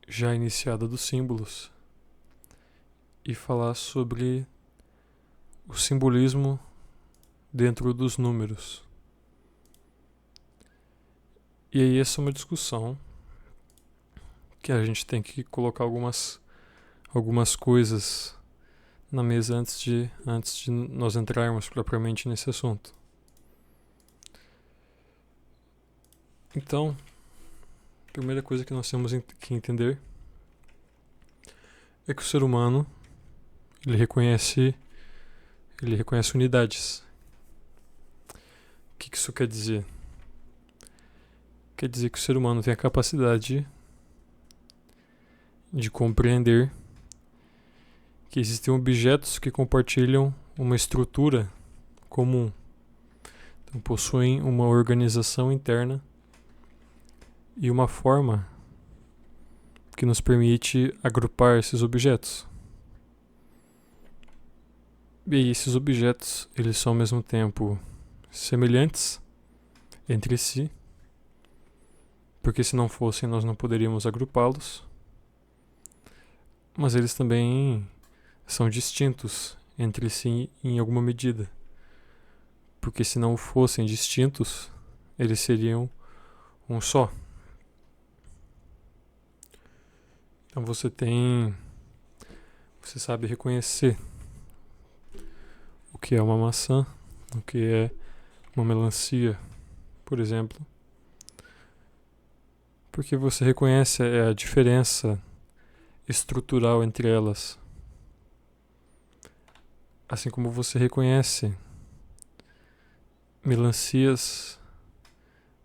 já iniciada dos símbolos e falar sobre o simbolismo dentro dos números. E aí essa é uma discussão que a gente tem que colocar algumas coisas na mesa antes de nós entrarmos propriamente nesse assunto. Então, a primeira coisa que nós temos que entender é que o ser humano ele reconhece unidades. O que isso quer dizer? Quer dizer que o ser humano tem a capacidade de compreender que existem objetos que compartilham uma estrutura comum. Então, possuem uma organização interna e uma forma que nos permite agrupar esses objetos. E esses objetos, eles são ao mesmo tempo semelhantes entre si, porque se não fossem nós não poderíamos agrupá-los, mas eles também são distintos entre si em alguma medida, porque se não fossem distintos, eles seriam um só. Então você sabe reconhecer o que é uma maçã, o que é uma melancia, por exemplo, porque você reconhece a diferença estrutural entre elas. Assim como você reconhece melancias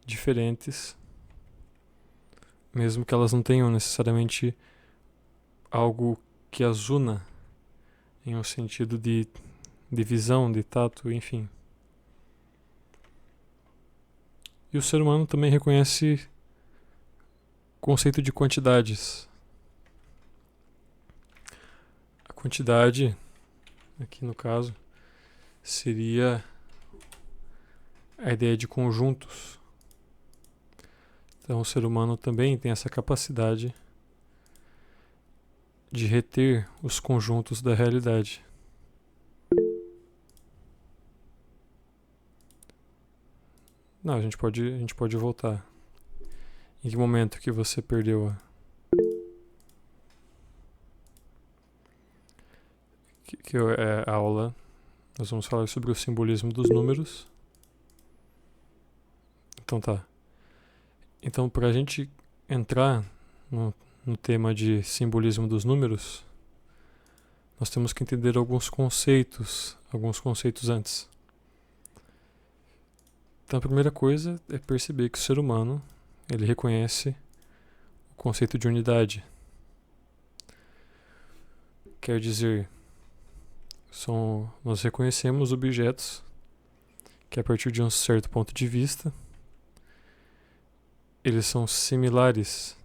diferentes, mesmo que elas não tenham necessariamente algo que as una em um sentido de visão, de tato, enfim. E o ser humano também reconhece o conceito de quantidades. A quantidade, aqui no caso, seria a ideia de conjuntos. Então o ser humano também tem essa capacidade de reter os conjuntos da realidade. Não, a gente pode voltar. Em que momento que você perdeu a aula? Nós vamos falar sobre o simbolismo dos números. Então tá. Então, para a gente entrar no tema de simbolismo dos números, nós temos que entender alguns conceitos antes. Então, a primeira coisa é perceber que o ser humano ele reconhece o conceito de unidade. Quer dizer, nós reconhecemos objetos que, a partir de um certo ponto de vista, eles são similares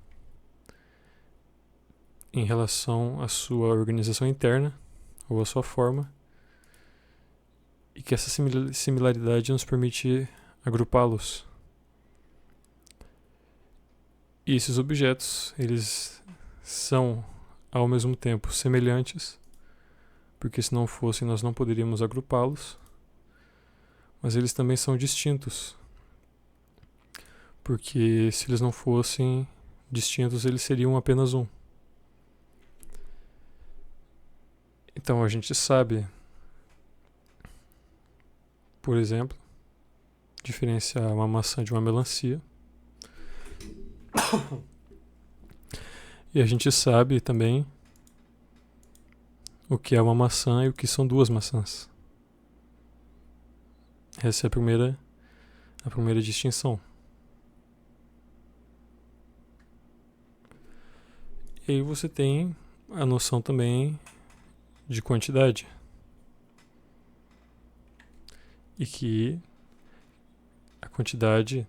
em relação à sua organização interna ou à sua forma, e que essa similaridade nos permite agrupá-los. E esses objetos, eles são ao mesmo tempo semelhantes, porque se não fossem nós não poderíamos agrupá-los, mas eles também são distintos, porque se eles não fossem distintos eles seriam apenas um. Então a gente sabe, por exemplo, diferenciar uma maçã de uma melancia. E a gente sabe também o que é uma maçã e o que são duas maçãs. Essa é a primeira distinção. E aí você tem a noção também de quantidade. E que a quantidade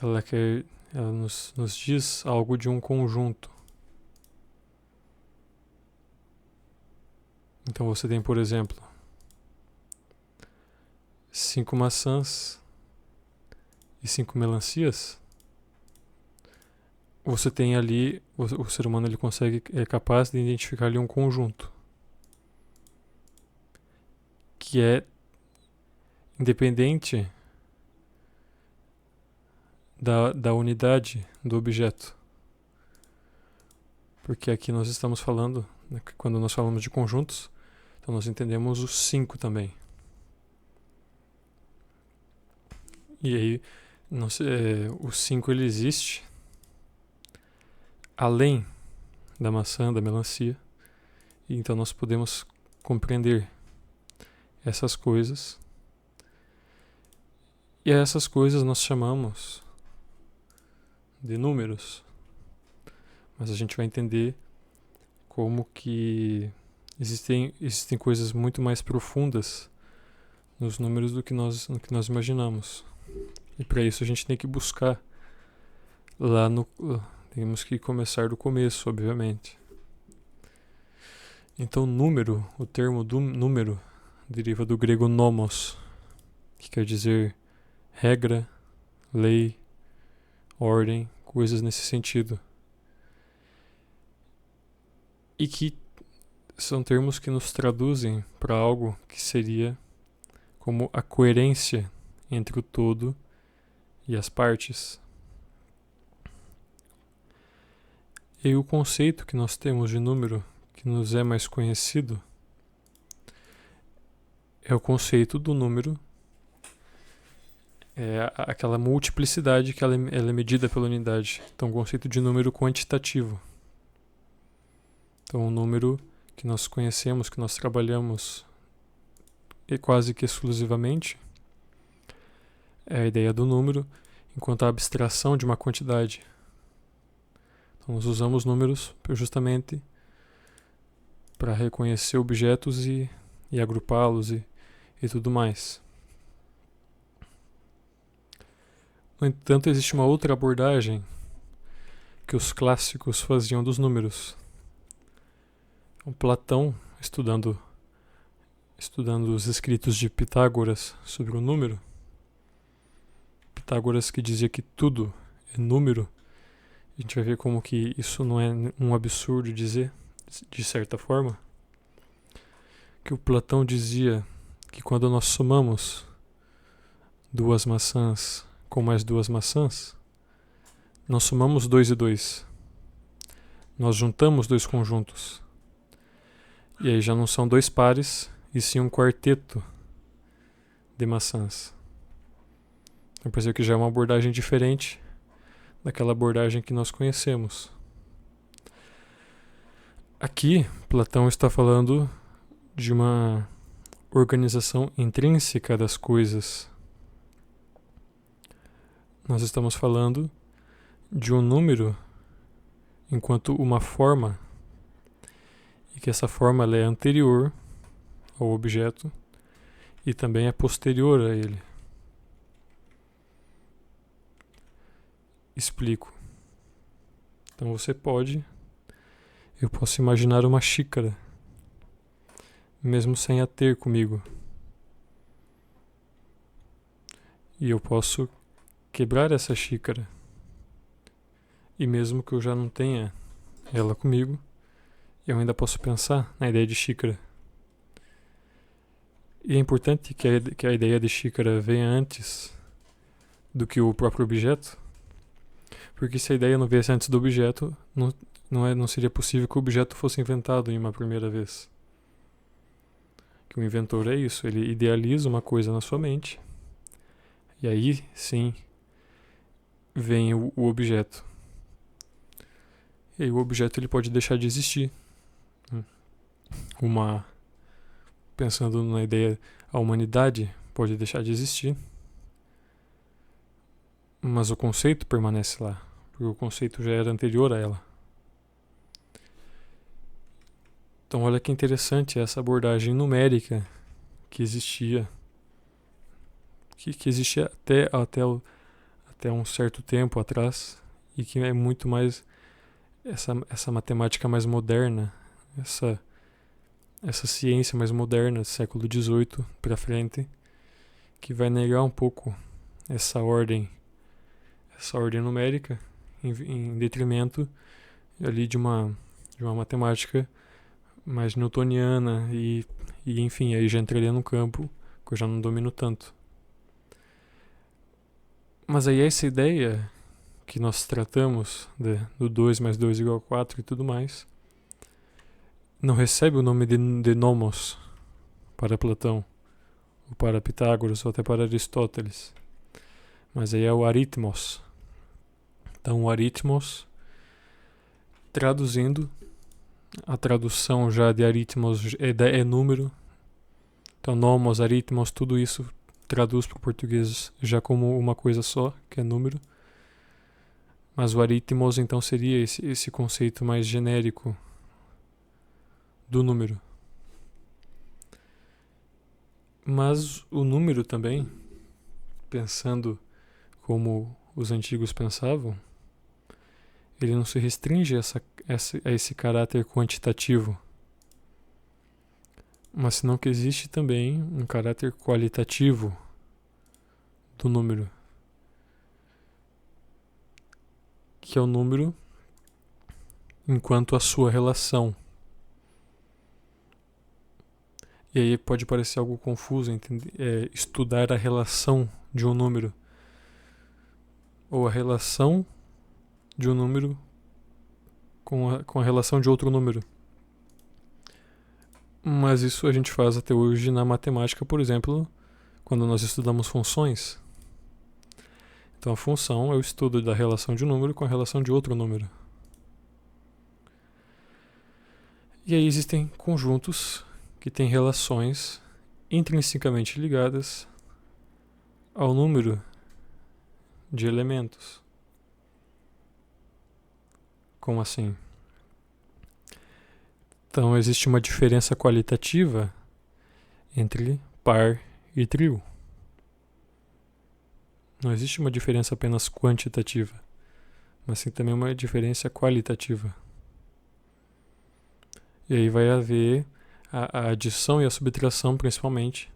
ela nos diz algo de um conjunto. Então você tem, por exemplo, 5 maçãs e 5 melancias. você tem ali, o ser humano ele é capaz de identificar ali um conjunto que é independente da unidade do objeto. Porque aqui nós estamos falando, né, quando nós falamos de conjuntos, então nós entendemos os 5 também. E aí, o 5 ele existe além da maçã, da melancia. E então nós podemos compreender essas coisas. E a essas coisas nós chamamos de números. Mas a gente vai entender como que existem coisas muito mais profundas nos números do que nós imaginamos. E para isso a gente tem que buscar lá no... Temos que começar do começo, obviamente. Então, número, o termo número, deriva do grego nomos, que quer dizer regra, lei, ordem, coisas nesse sentido. E que são termos que nos traduzem para algo que seria como a coerência entre o todo e as partes. E o conceito que nós temos de número, que nos é mais conhecido, é o conceito do número, é aquela multiplicidade que ela é medida pela unidade. Então, o conceito de número quantitativo. Então, o número que nós conhecemos, que nós trabalhamos quase que exclusivamente, é a ideia do número, enquanto a abstração de uma quantidade. Então, nós usamos números justamente para reconhecer objetos e agrupá-los e tudo mais. No entanto, existe uma outra abordagem que os clássicos faziam dos números. O Platão, estudando os escritos de Pitágoras sobre o número, Pitágoras que dizia que tudo é número, a gente vai ver como que isso não é um absurdo dizer, de certa forma, que o Platão dizia que quando nós somamos 2 maçãs com mais 2 maçãs, nós somamos 2 e 2. Nós juntamos 2 conjuntos. E aí já não são 2 pares, e sim um quarteto de maçãs. Então percebo que já é uma abordagem diferente daquela abordagem que nós conhecemos. Aqui, Platão está falando de uma organização intrínseca das coisas. Nós estamos falando de um número enquanto uma forma, e que essa forma ela é anterior ao objeto e também é posterior a ele. Explico. Então eu posso imaginar uma xícara, mesmo sem a ter comigo. E eu posso quebrar essa xícara. E mesmo que eu já não tenha ela comigo, eu ainda posso pensar na ideia de xícara. E é importante que a ideia de xícara venha antes do que o próprio objeto, porque se a ideia não viesse antes do objeto, não seria possível que o objeto fosse inventado em uma primeira vez. Que o inventor é isso, ele idealiza uma coisa na sua mente, e aí sim vem o objeto. E aí o objeto ele pode deixar de existir. Pensando na ideia, a humanidade pode deixar de existir, mas o conceito permanece lá, porque o conceito já era anterior a ela. Então olha que interessante essa abordagem numérica que existia, que existia até um certo tempo atrás, e que é muito mais essa matemática mais moderna, essa ciência mais moderna do século XVIII para frente, que vai negar um pouco essa ordem numérica em detrimento ali de uma matemática mais newtoniana e enfim, aí já entraria num campo que eu já não domino tanto. Mas aí essa ideia que nós tratamos do 2 mais 2 igual a 4 e tudo mais, não recebe o nome de nomos para Platão, ou para Pitágoras, ou até para Aristóteles. Mas aí é o aritmos. Então o aritmos, traduzindo, a tradução já de aritmos é número. Então nomos, aritmos, tudo isso traduz para o português já como uma coisa só, que é número. Mas o aritmos então seria esse conceito mais genérico do número. Mas o número também, pensando como os antigos pensavam, ele não se restringe a esse caráter quantitativo, mas senão que existe também um caráter qualitativo do número, que é o número enquanto a sua relação. E aí pode parecer algo confuso estudar a relação de um número, ou a relação de um número com a relação de outro número. Mas isso a gente faz até hoje na matemática, por exemplo, quando nós estudamos funções. Então a função é o estudo da relação de um número com a relação de outro número. E aí existem conjuntos que têm relações intrinsecamente ligadas ao número de elementos. Como assim? Então existe uma diferença qualitativa entre par e trio. Não existe uma diferença apenas quantitativa, mas sim também uma diferença qualitativa. E aí vai haver a adição e a subtração, principalmente,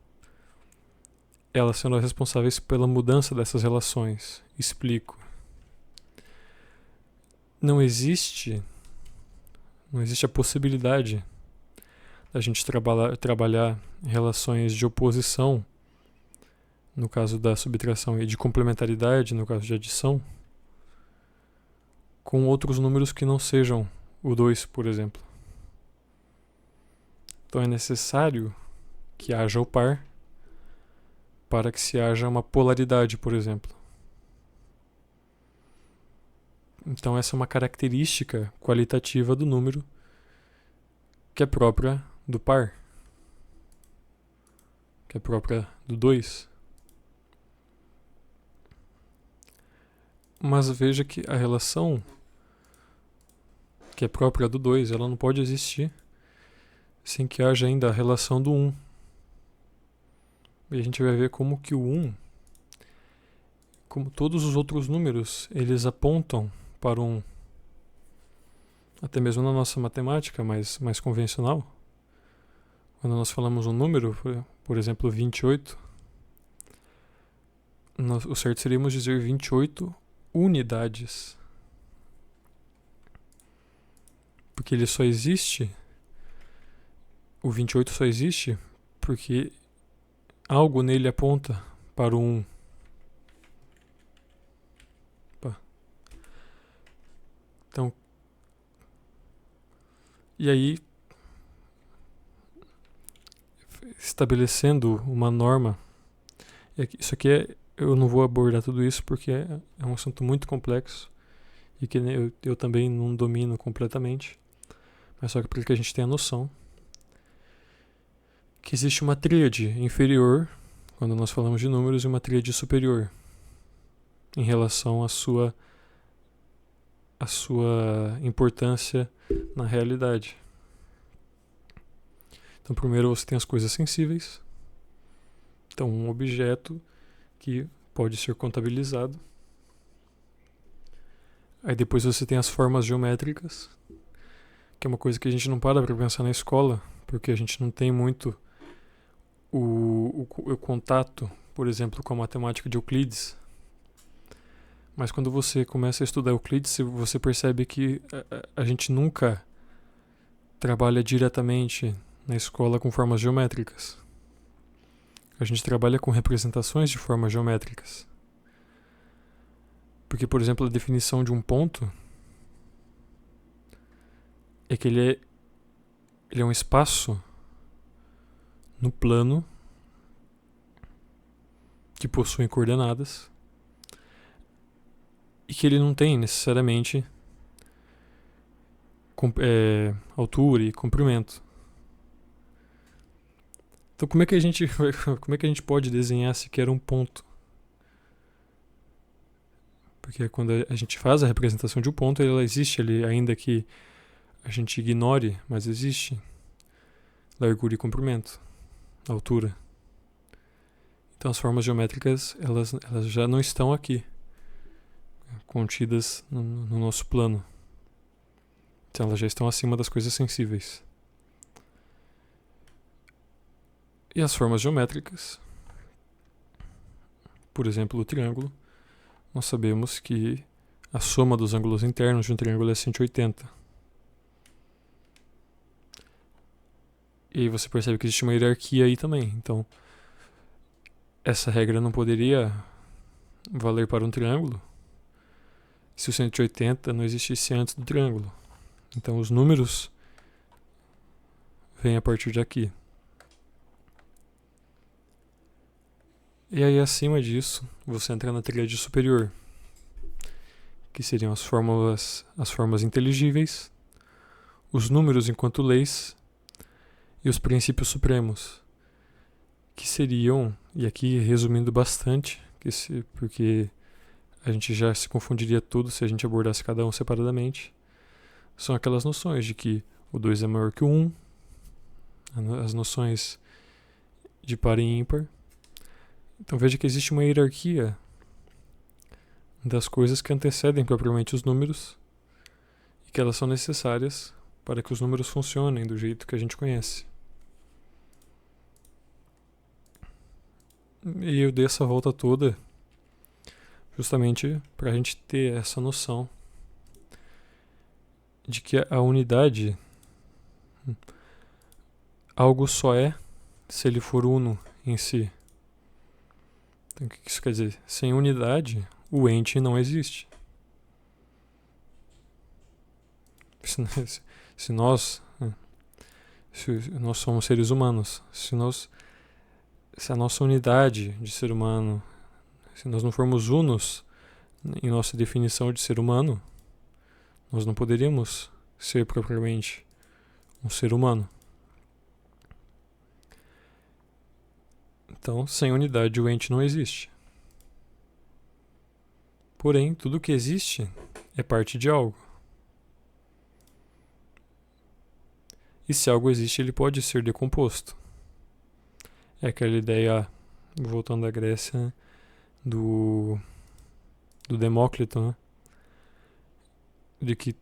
elas sendo responsáveis pela mudança dessas relações. Explico. Não existe a possibilidade da gente trabalhar relações de oposição, no caso da subtração, e de complementaridade, no caso de adição, com outros números que não sejam o 2, por exemplo. Então é necessário que haja o par para que se haja uma polaridade, por exemplo. Então essa é uma característica qualitativa do número que é própria do par, que é própria do 2. Mas veja que a relação que é própria do 2, ela não pode existir sem que haja ainda a relação do 1. E a gente vai ver como que o 1, como todos os outros números, eles apontam para um. Até mesmo na nossa matemática mais convencional, quando nós falamos um número, por exemplo 28, o certo seríamos dizer 28 unidades. Porque ele só existe, o 28 só existe porque algo nele aponta para o 1. Então, e aí, estabelecendo uma norma, isso aqui eu não vou abordar tudo isso porque é um assunto muito complexo e que eu também não domino completamente, mas só que para que a gente tenha noção que existe uma tríade inferior, quando nós falamos de números, e uma tríade superior em relação à sua importância na realidade. Então primeiro você tem as coisas sensíveis, então um objeto que pode ser contabilizado. Aí depois você tem as formas geométricas, que é uma coisa que a gente não para pensar na escola, porque a gente não tem muito o contato, por exemplo, com a matemática de Euclides. Mas quando você começa a estudar Euclides, você percebe que a gente nunca trabalha diretamente na escola com formas geométricas. A gente trabalha com representações de formas geométricas. Porque, por exemplo, a definição de um ponto é que ele é um espaço no plano que possui coordenadas e que ele não tem necessariamente altura e comprimento. Então como é que a gente pode desenhar sequer um ponto? Porque quando a gente faz a representação de um ponto, ela existe ali, ainda que a gente ignore, mas existe largura e comprimento, altura. Então as formas geométricas, elas já não estão aqui, contidas no nosso plano. Então elas já estão acima das coisas sensíveis. E as formas geométricas, por exemplo, o triângulo, nós sabemos que a soma dos ângulos internos de um triângulo é 180. E aí você percebe que existe uma hierarquia aí também. Então, essa regra não poderia valer para um triângulo se o 180 não existisse antes do triângulo. Então, os números vêm a partir de aqui. E aí, acima disso, você entra na tríade superior, que seriam as formas inteligíveis, os números enquanto leis e os princípios supremos, que seriam, e aqui resumindo bastante, porque a gente já se confundiria tudo se a gente abordasse cada um separadamente, são aquelas noções de que o 2 é maior que o 1, as noções de par e ímpar. Então veja que existe uma hierarquia das coisas que antecedem propriamente os números e que elas são necessárias para que os números funcionem do jeito que a gente conhece. E eu dei essa volta toda justamente para a gente ter essa noção de que a unidade, algo só é se ele for uno em si. Então, o que isso quer dizer? Sem unidade, o ente não existe. Se nós somos seres humanos, se a nossa unidade de ser humano, se nós não formos unos em nossa definição de ser humano, nós não poderíamos ser propriamente um ser humano. Então, sem unidade, o ente não existe. Porém, tudo que existe é parte de algo. E se algo existe, ele pode ser decomposto. É aquela ideia, voltando à Grécia, do Demócrito, né? De que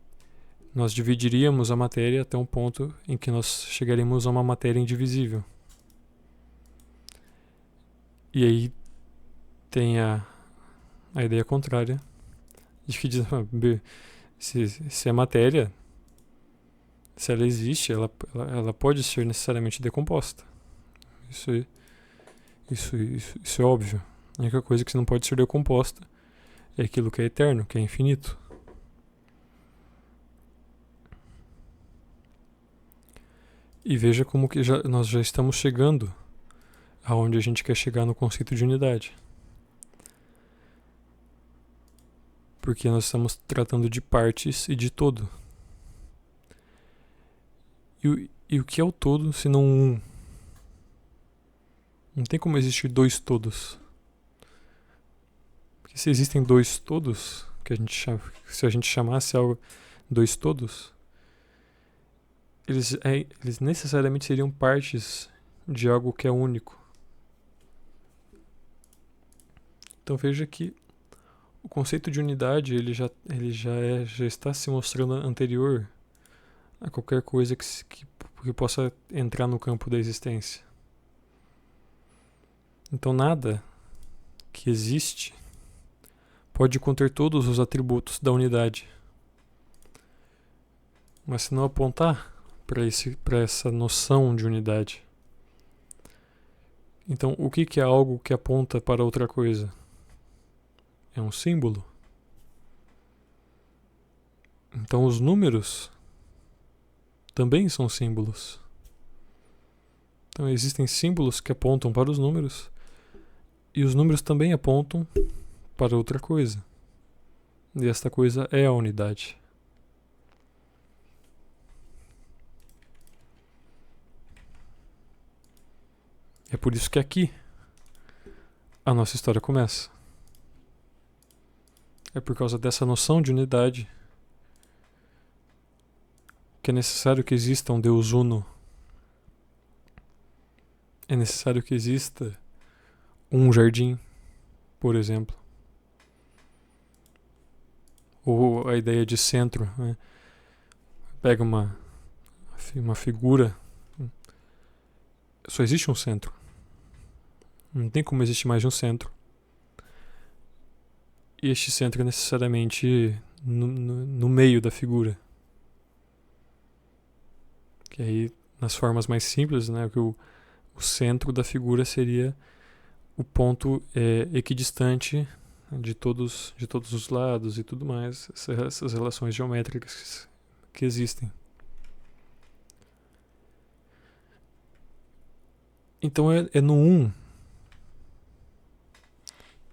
nós dividiríamos a matéria até um ponto em que nós chegaríamos a uma matéria indivisível. E aí tem a ideia contrária, de que diz, se a matéria, se ela existe, ela pode ser necessariamente decomposta. Isso é óbvio. A única coisa que não pode ser decomposta é aquilo que é eterno, que é infinito. E veja como que nós já estamos chegando aonde a gente quer chegar no conceito de unidade. Porque nós estamos tratando de partes e de todo. E o que é o todo se não um? Não tem como existir dois todos. Porque se existem dois todos, se a gente chamasse algo dois todos, eles necessariamente seriam partes de algo que é único. Então veja que o conceito de unidade ele já está se mostrando anterior a qualquer coisa que possa entrar no campo da existência. Então nada que existe pode conter todos os atributos da unidade. Mas se não apontar para essa noção de unidade, então o que é algo que aponta para outra coisa? É um símbolo. Então os números também são símbolos. Então existem símbolos que apontam para os números, e os números também apontam para outra coisa. E esta coisa é a unidade. É por isso que aqui a nossa história começa. É por causa dessa noção de unidade que é necessário que exista um Deus uno. É necessário que exista um jardim, por exemplo. Ou a ideia de centro, né? Pega uma figura, só existe um centro. Não tem como existir mais de um centro. E este centro é necessariamente no meio da figura. Que aí, nas formas mais simples, né, que o centro da figura seria o ponto equidistante de todos os lados e tudo mais, essas relações geométricas que existem. Então é no 1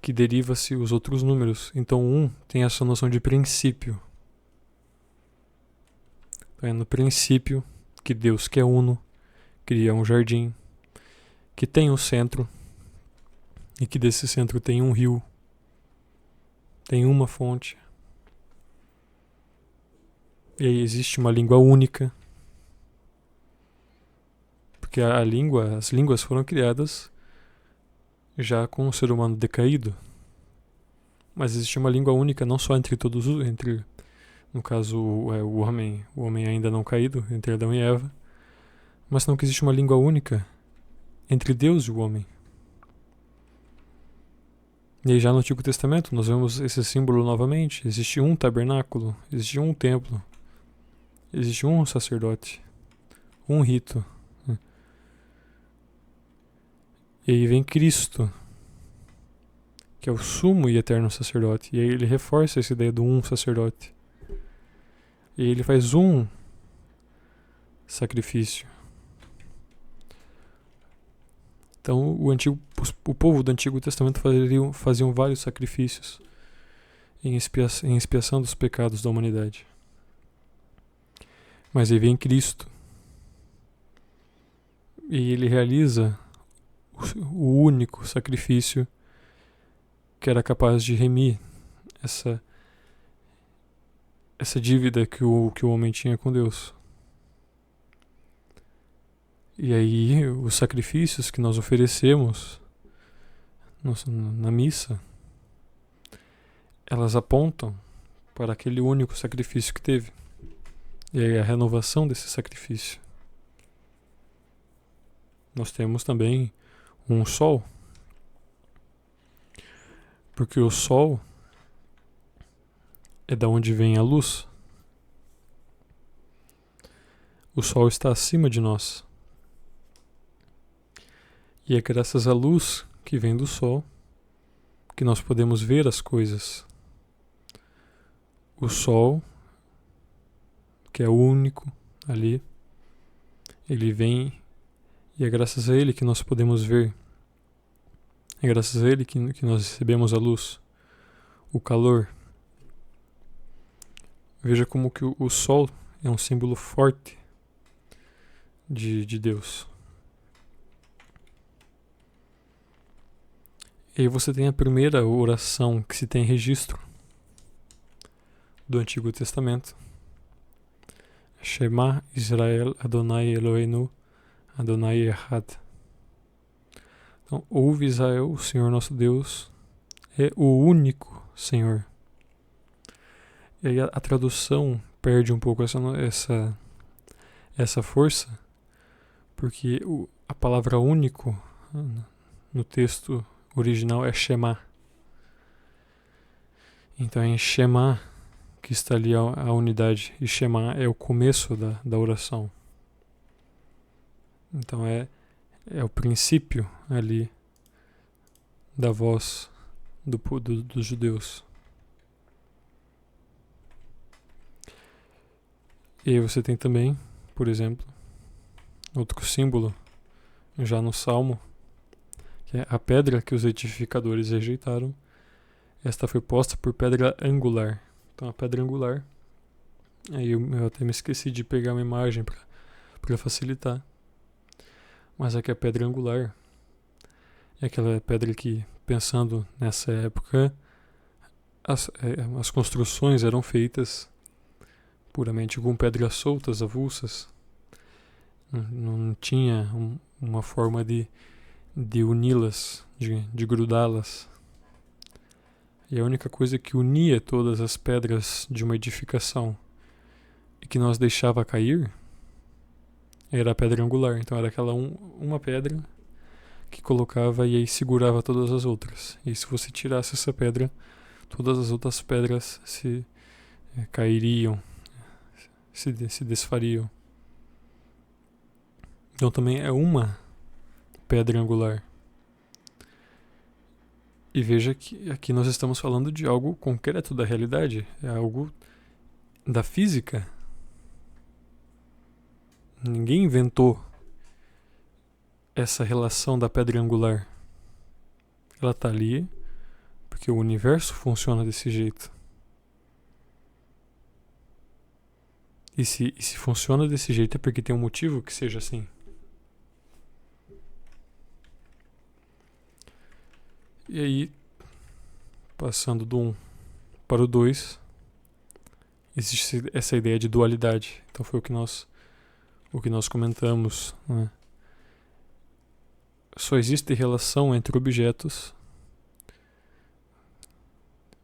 que deriva-se os outros números. Então o 1 tem essa noção de princípio. É no princípio que Deus, que é uno, cria um jardim, que tem um centro, e que desse centro tem um rio, tem uma fonte. E aí existe uma língua única, porque as línguas foram criadas já com o ser humano decaído. Mas existe uma língua única não só entre no caso o homem ainda não caído, entre Adão e Eva, mas não que existe uma língua única entre Deus e o homem. E aí já no Antigo Testamento nós vemos esse símbolo novamente. Existe um tabernáculo, existe um templo, existe um sacerdote, um rito. E aí vem Cristo, que é o sumo e eterno sacerdote. E aí ele reforça essa ideia do um sacerdote. E aí ele faz um sacrifício. Então o povo do Antigo Testamento faziam vários sacrifícios em expiação dos pecados da humanidade. Mas aí vem Cristo. E ele realiza o único sacrifício que era capaz de remir essa dívida que o homem tinha com Deus. E aí os sacrifícios que nós oferecemos na missa, elas apontam para aquele único sacrifício que teve. E aí a renovação desse sacrifício. Nós temos também um sol, porque o sol é da onde vem a luz. O sol está acima de nós. E é graças à luz que vem do sol que nós podemos ver as coisas. O sol, que é o único ali, ele vem e é graças a ele que nós podemos ver. É graças a ele que nós recebemos a luz, o calor. Veja como que o sol é um símbolo forte de Deus. E aí você tem a primeira oração que se tem registro do Antigo Testamento. Shema Israel Adonai Eloheinu Adonai Echad. Então, ouve Israel, o Senhor nosso Deus é o único Senhor. E aí a tradução perde um pouco essa força, porque a palavra único no texto original é Shema. Então é em Shema que está ali a unidade. E Shema é o começo da oração. Então é o princípio ali da voz dos judeus. E aí você tem também, por exemplo, outro símbolo, já no Salmo, que é a pedra que os edificadores rejeitaram. Esta foi posta por pedra angular. Então a pedra angular, aí eu até me esqueci de pegar uma imagem para facilitar. Mas aqui a pedra angular é aquela pedra que, pensando nessa época, as construções eram feitas puramente com pedras soltas, avulsas. Não tinha uma forma de uni-las, de grudá-las. E a única coisa que unia todas as pedras de uma edificação e que nós deixava cair era a pedra angular. Então era aquela uma pedra que colocava e aí segurava todas as outras. E se você tirasse essa pedra, todas as outras pedras se cairiam, se desfariam. Então também é uma pedra angular. E veja que aqui nós estamos falando de algo concreto da realidade, é algo da física. Ninguém inventou essa relação da pedra angular. Ela está ali porque o universo funciona desse jeito. E se funciona desse jeito é porque tem um motivo que seja assim. E aí, passando do 1 para o 2, existe essa ideia de dualidade. Então foi o que nós comentamos, né? Só existe relação entre objetos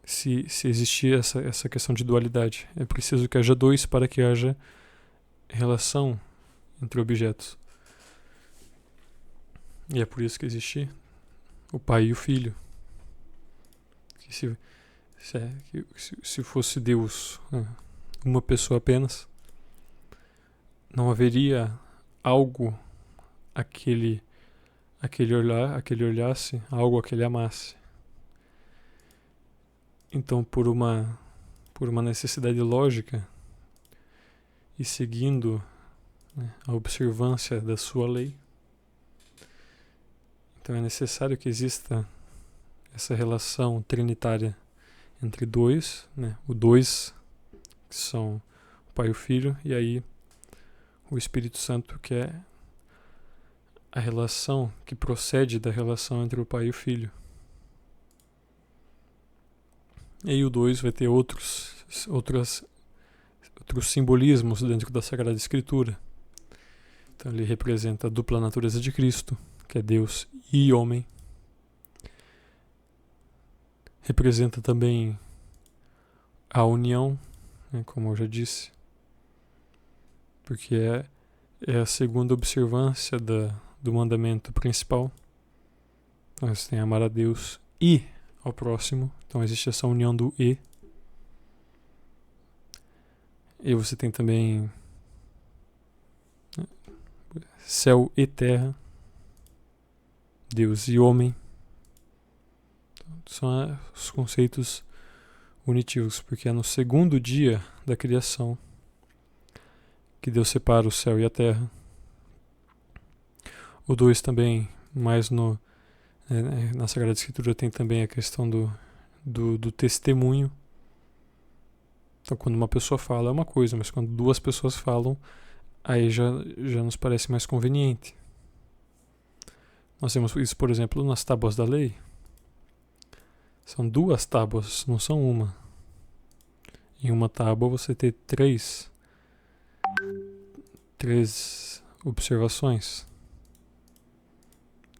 se existir essa questão de dualidade. É preciso que haja dois para que haja relação entre objetos. E é por isso que existe o pai e o filho. Que se fosse Deus, uma pessoa apenas, não haveria algo a que ele olhasse, algo a que ele amasse. Então, por uma necessidade lógica e seguindo, né, a observância da sua lei, então é necessário que exista essa relação trinitária entre dois, né, o dois, que são o Pai e o Filho, e aí o Espírito Santo, que é a relação que procede da relação entre o Pai e o Filho. E aí o 2 vai ter outros simbolismos dentro da Sagrada Escritura. Então ele representa a dupla natureza de Cristo, que é Deus e homem. Representa também a união, né, como eu já disse, porque é a segunda observância do mandamento principal. Nós temos amar a Deus e ao próximo. Então existe essa união do e. E você tem também céu e terra, Deus e homem. São os conceitos unitivos, porque é no segundo dia da criação que Deus separa o céu e a terra. O 2 também, mais na Sagrada Escritura, tem também a questão do testemunho. Então, quando uma pessoa fala é uma coisa, mas quando duas pessoas falam, aí já nos parece mais conveniente. Nós temos isso, por exemplo, nas tábuas da lei. São duas tábuas, não são uma. Em uma tábua você tem três observações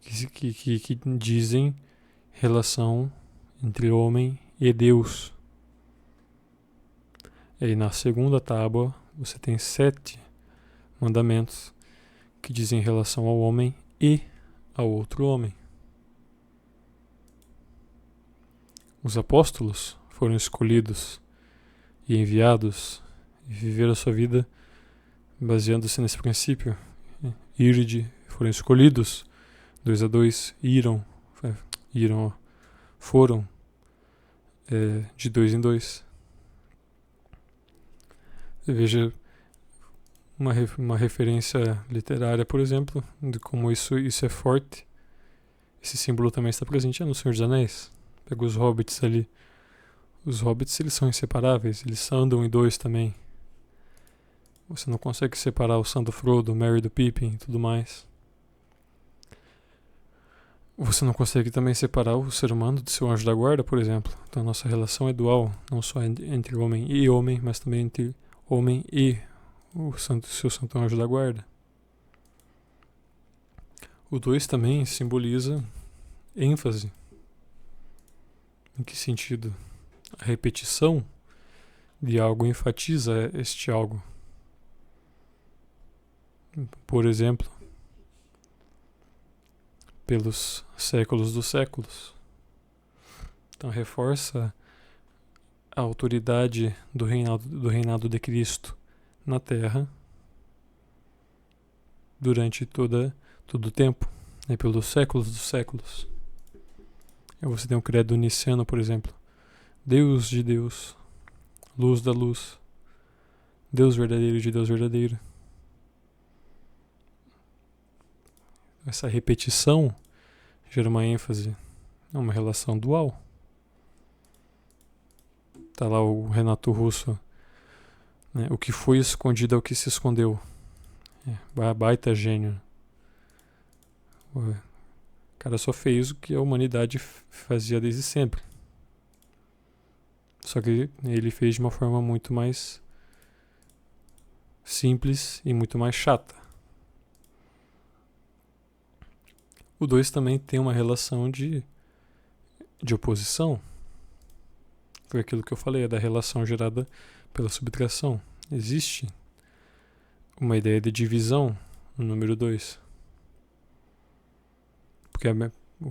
que dizem relação entre homem e Deus. E aí na segunda tábua você tem 7 mandamentos que dizem relação ao homem e ao outro homem. Os apóstolos foram escolhidos e enviados e viveram a sua vida baseando-se nesse princípio. Iride, foram escolhidos, 2 a 2, foram de 2 em 2. Veja uma referência literária, por exemplo, de como isso é forte. Esse símbolo também está presente no Senhor dos Anéis. Pega os hobbits ali. Os hobbits, eles são inseparáveis, eles andam em 2 também. Você não consegue separar o Sam do Frodo, o Merry do Pippin e tudo mais. Você não consegue também separar o ser humano do seu anjo da guarda, por exemplo. Então a nossa relação é dual, não só entre homem e homem, mas também entre homem e o seu santo anjo da guarda. O 2 também simboliza ênfase. Em que sentido? A repetição de algo enfatiza este algo. Por exemplo, pelos séculos dos séculos. Então reforça a autoridade do reinado de Cristo na Terra durante todo o tempo, pelos séculos dos séculos. Aí você tem o credo niceno, por exemplo. Deus de Deus, luz da luz, Deus verdadeiro de Deus verdadeiro. Essa repetição gera uma ênfase, é uma relação dual. Tá lá o Renato Russo, né? O que foi escondido é o que se escondeu. Baita gênio. O cara só fez o que a humanidade fazia desde sempre. Só que ele fez de uma forma muito mais simples e muito mais chata. O 2 também tem uma relação de oposição. Foi aquilo que eu falei, é da relação gerada pela subtração. Existe uma ideia de divisão no número 2. Porque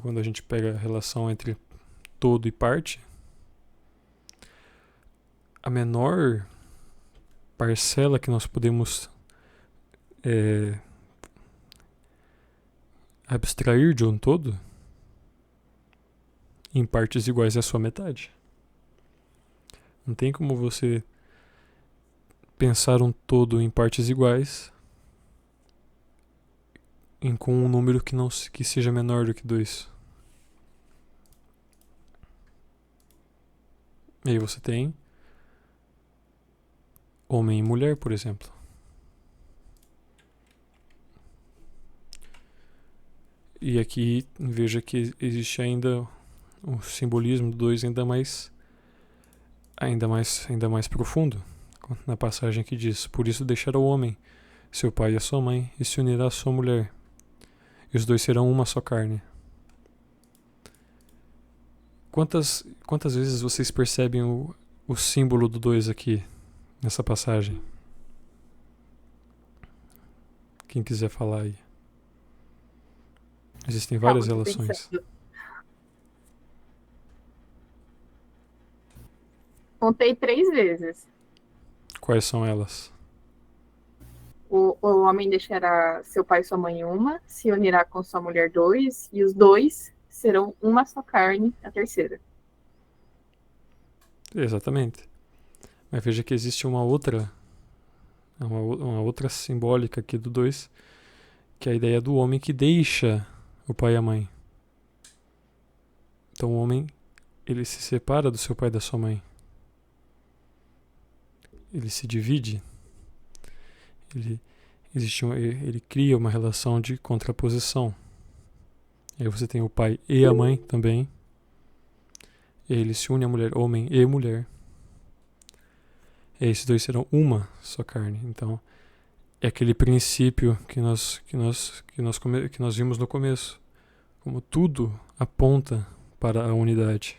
quando a gente pega a relação entre todo e parte, a menor parcela que nós podemos abstrair de um todo, em partes iguais é a sua metade. Não tem como você pensar um todo em partes iguais com um número que seja menor do que 2. E aí você tem homem e mulher, por exemplo. E aqui veja que existe ainda o simbolismo do 2 ainda mais profundo, na passagem que diz: por isso deixará o homem seu pai e a sua mãe e se unirá à sua mulher, e os 2 serão uma só carne. Quantas vezes vocês percebem o símbolo do 2 aqui nessa passagem? Quem quiser falar aí. Existem várias relações. Contei 3 vezes. Quais são elas? O homem deixará seu pai e sua mãe uma, se unirá com sua mulher 2, e os 2 serão uma só carne, a terceira. Exatamente. Mas veja que existe uma outra simbólica aqui do 2, que é a ideia do homem que deixa o pai e a mãe. Então o homem, ele se separa do seu pai e da sua mãe. Ele se divide. Ele cria uma relação de contraposição. Aí você tem o pai e a mãe também. E aí ele se une à mulher, homem e mulher. E esses 2 serão uma só carne. Então, é aquele princípio que nós vimos no começo. Como tudo aponta para a unidade.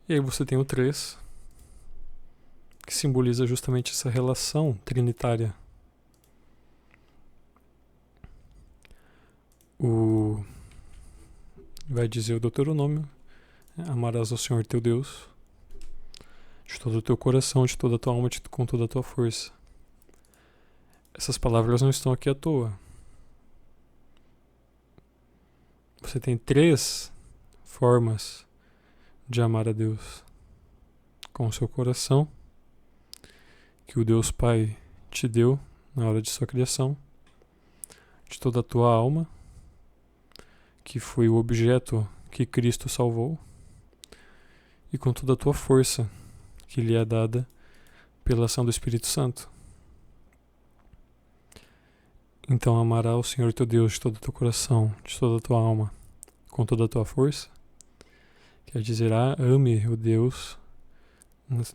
E aí você tem o 3, que simboliza justamente essa relação trinitária. O vai dizer o Deuteronômio: amarás ao Senhor teu Deus de todo o teu coração, de toda a tua alma, com toda a tua força. Essas palavras não estão aqui à toa. Você tem 3 formas de amar a Deus: com o seu coração, que o Deus Pai te deu na hora de sua criação, de toda a tua alma, que foi o objeto que Cristo salvou, e com toda a tua força, que lhe é dada pela ação do Espírito Santo. Então amará o Senhor teu Deus de todo o teu coração, de toda a tua alma, com toda a tua força. Quer dizer, ame o Deus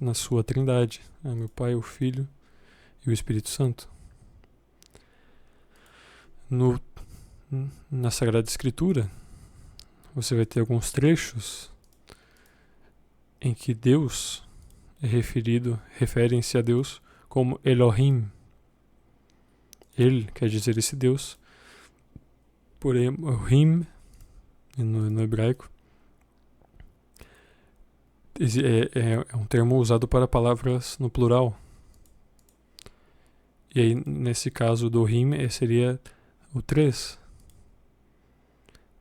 na sua trindade. Ame o Pai, o Filho e o Espírito Santo. Na Sagrada Escritura, você vai ter alguns trechos em que Deus é referem-se a Deus como Elohim. Ele quer dizer esse Deus. Porém, Elohim, no hebraico, é um termo usado para palavras no plural. E aí, nesse caso do Him, seria o 3.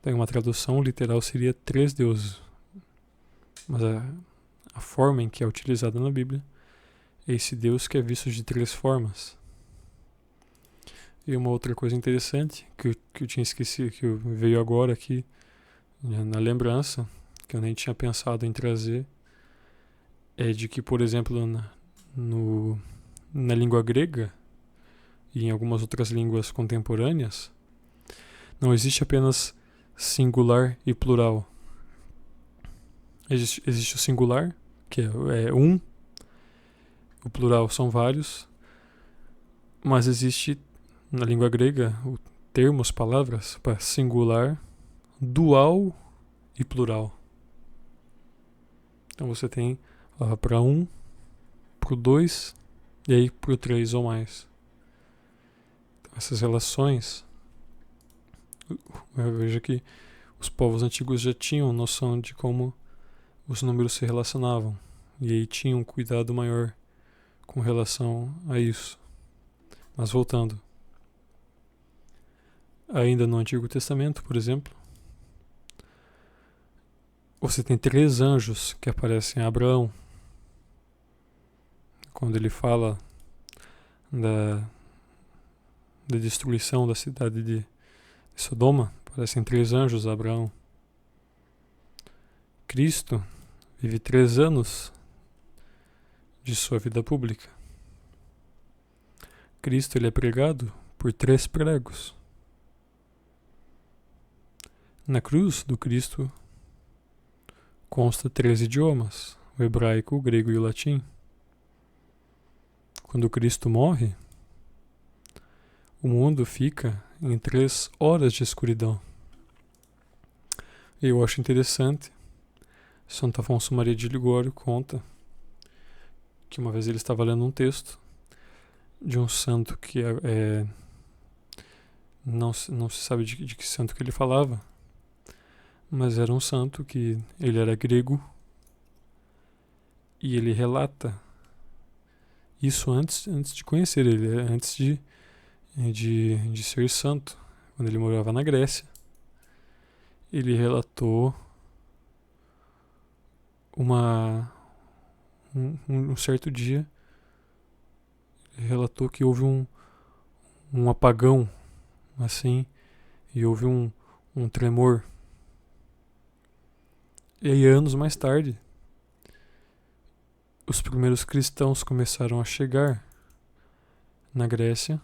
Então, uma tradução literal seria 3 deuses. Mas a forma em que é utilizada na Bíblia é esse Deus que é visto de 3 formas. E uma outra coisa interessante que eu tinha esquecido, que veio agora aqui na lembrança, que eu nem tinha pensado em trazer, é de que, por exemplo, na língua grega e em algumas outras línguas contemporâneas, não existe apenas singular e plural. Existe o singular, que é um, o plural são vários, mas existe na língua grega termos, palavras para singular, dual e plural. Então você tem para 1, para o 2 e aí para o 3 ou mais. Então, essas relações, eu vejo que os povos antigos já tinham noção de como os números se relacionavam e aí tinham um cuidado maior com relação a isso. Mas voltando, ainda no Antigo Testamento, por exemplo, você tem 3 anjos que aparecem a Abraão. Quando ele fala da destruição da cidade de Sodoma, aparecem 3 anjos a Abraão. Cristo vive 3 anos de sua vida pública. Cristo ele é pregado por 3 pregos. Na cruz do Cristo consta 3 idiomas: o hebraico, o grego e o latim. Quando Cristo morre, o mundo fica em 3 horas de escuridão. E eu acho interessante, Santo Afonso Maria de Ligório conta que uma vez ele estava lendo um texto de um santo que não se sabe de que santo que ele falava, mas era um santo que ele era grego e ele relata isso antes de conhecer ele, antes de ser santo, quando ele morava na Grécia. Ele relatou um certo dia, ele relatou que houve um apagão, assim, e houve um tremor. E aí, anos mais tarde, os primeiros cristãos começaram a chegar na Grécia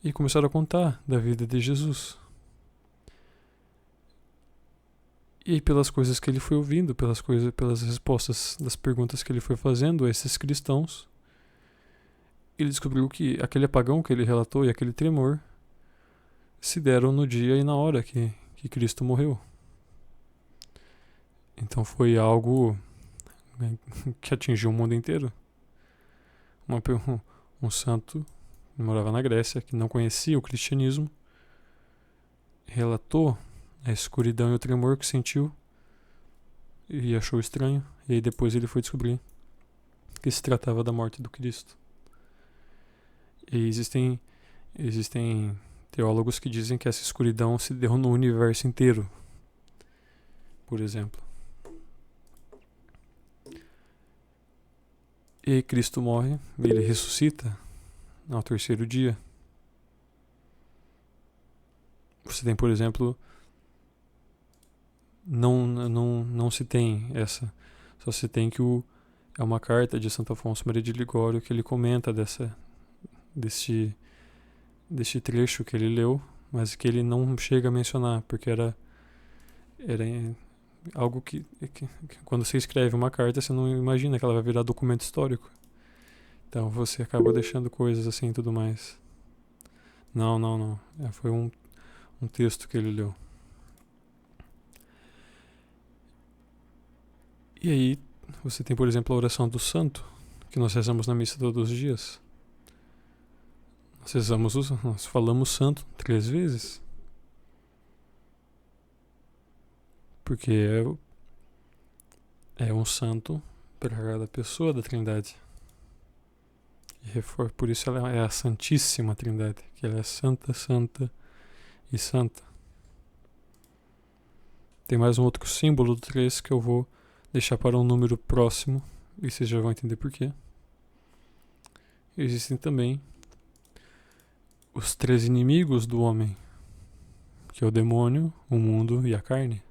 e começaram a contar da vida de Jesus. E pelas coisas que ele foi ouvindo, pelas respostas das perguntas que ele foi fazendo a esses cristãos, ele descobriu que aquele apagão que ele relatou e aquele tremor se deram no dia e na hora que Cristo morreu. Então foi algo que atingiu o mundo inteiro. Um santo que morava na Grécia, que não conhecia o cristianismo, relatou a escuridão e o tremor que sentiu e achou estranho, e aí depois ele foi descobrir que se tratava da morte do Cristo. E existem teólogos que dizem que essa escuridão se deu no universo inteiro, por exemplo. E Cristo morre, e ele ressuscita ao terceiro dia. Você tem, por exemplo, não se tem essa, só se tem que é uma carta de Santo Afonso Maria de Ligório que ele comenta deste trecho que ele leu, mas que ele não chega a mencionar, porque era algo que quando você escreve uma carta, você não imagina que ela vai virar documento histórico. Então você acaba deixando coisas assim e tudo mais. Não. Foi um texto que ele leu. E aí, você tem, por exemplo, a oração do santo, que nós rezamos na missa todos os dias. Nós falamos santo 3 vezes. Porque é um santo para cada pessoa da Trindade. E por isso ela é a Santíssima Trindade, que ela é santa, santa e santa. Tem mais um outro símbolo do 3 que eu vou deixar para um número próximo, e vocês já vão entender por quê. Existem também os 3 inimigos do homem, que é o demônio, o mundo e a carne.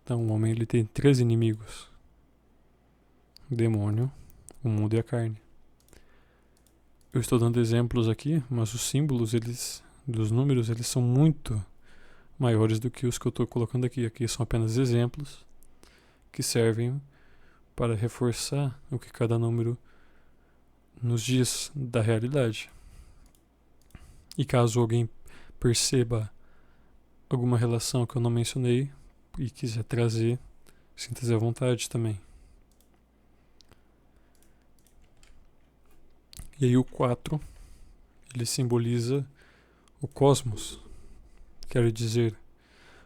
Então o homem ele tem 3 inimigos: o demônio, o mundo e a carne. Eu estou dando exemplos aqui, mas os símbolos dos números eles são muito maiores do que os que eu estou colocando aqui. Aqui são apenas exemplos que servem para reforçar o que cada número nos diz da realidade. E caso alguém perceba alguma relação que eu não mencionei e quiser trazer, sinta-se à vontade também. E aí o 4, ele simboliza o cosmos. Quero dizer,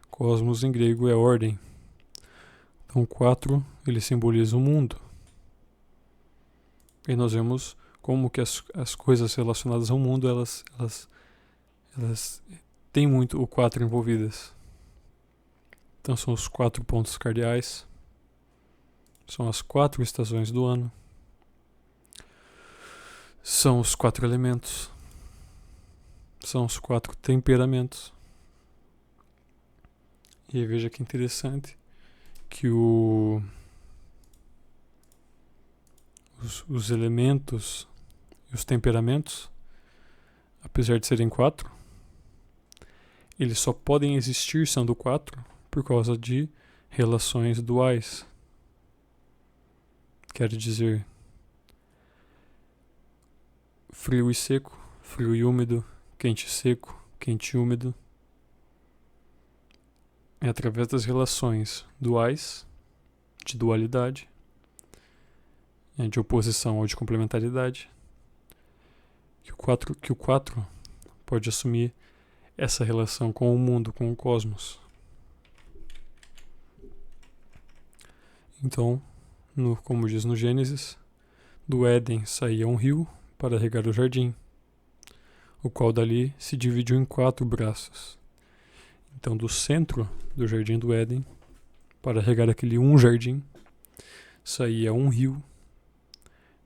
cosmos em grego é ordem. Então o 4, ele simboliza o mundo. E nós vemos como que as coisas relacionadas ao mundo, elas têm muito o 4 envolvidas. Então são os 4 pontos cardeais, são as 4 estações do ano, são os 4 elementos, são os 4 temperamentos. E aí veja que interessante que os elementos e os temperamentos, apesar de serem 4, eles só podem existir sendo 4 por causa de relações duais. Quer dizer, frio e seco, frio e úmido, quente e seco, quente e úmido. É através das relações duais, de dualidade, de oposição ou de complementaridade, que o 4 pode assumir essa relação com o mundo, com o cosmos. Então, como diz no Gênesis, do Éden saía um rio para regar o jardim, o qual dali se dividiu em 4 braços. Então, do centro do jardim do Éden, para regar aquele jardim, saía um rio,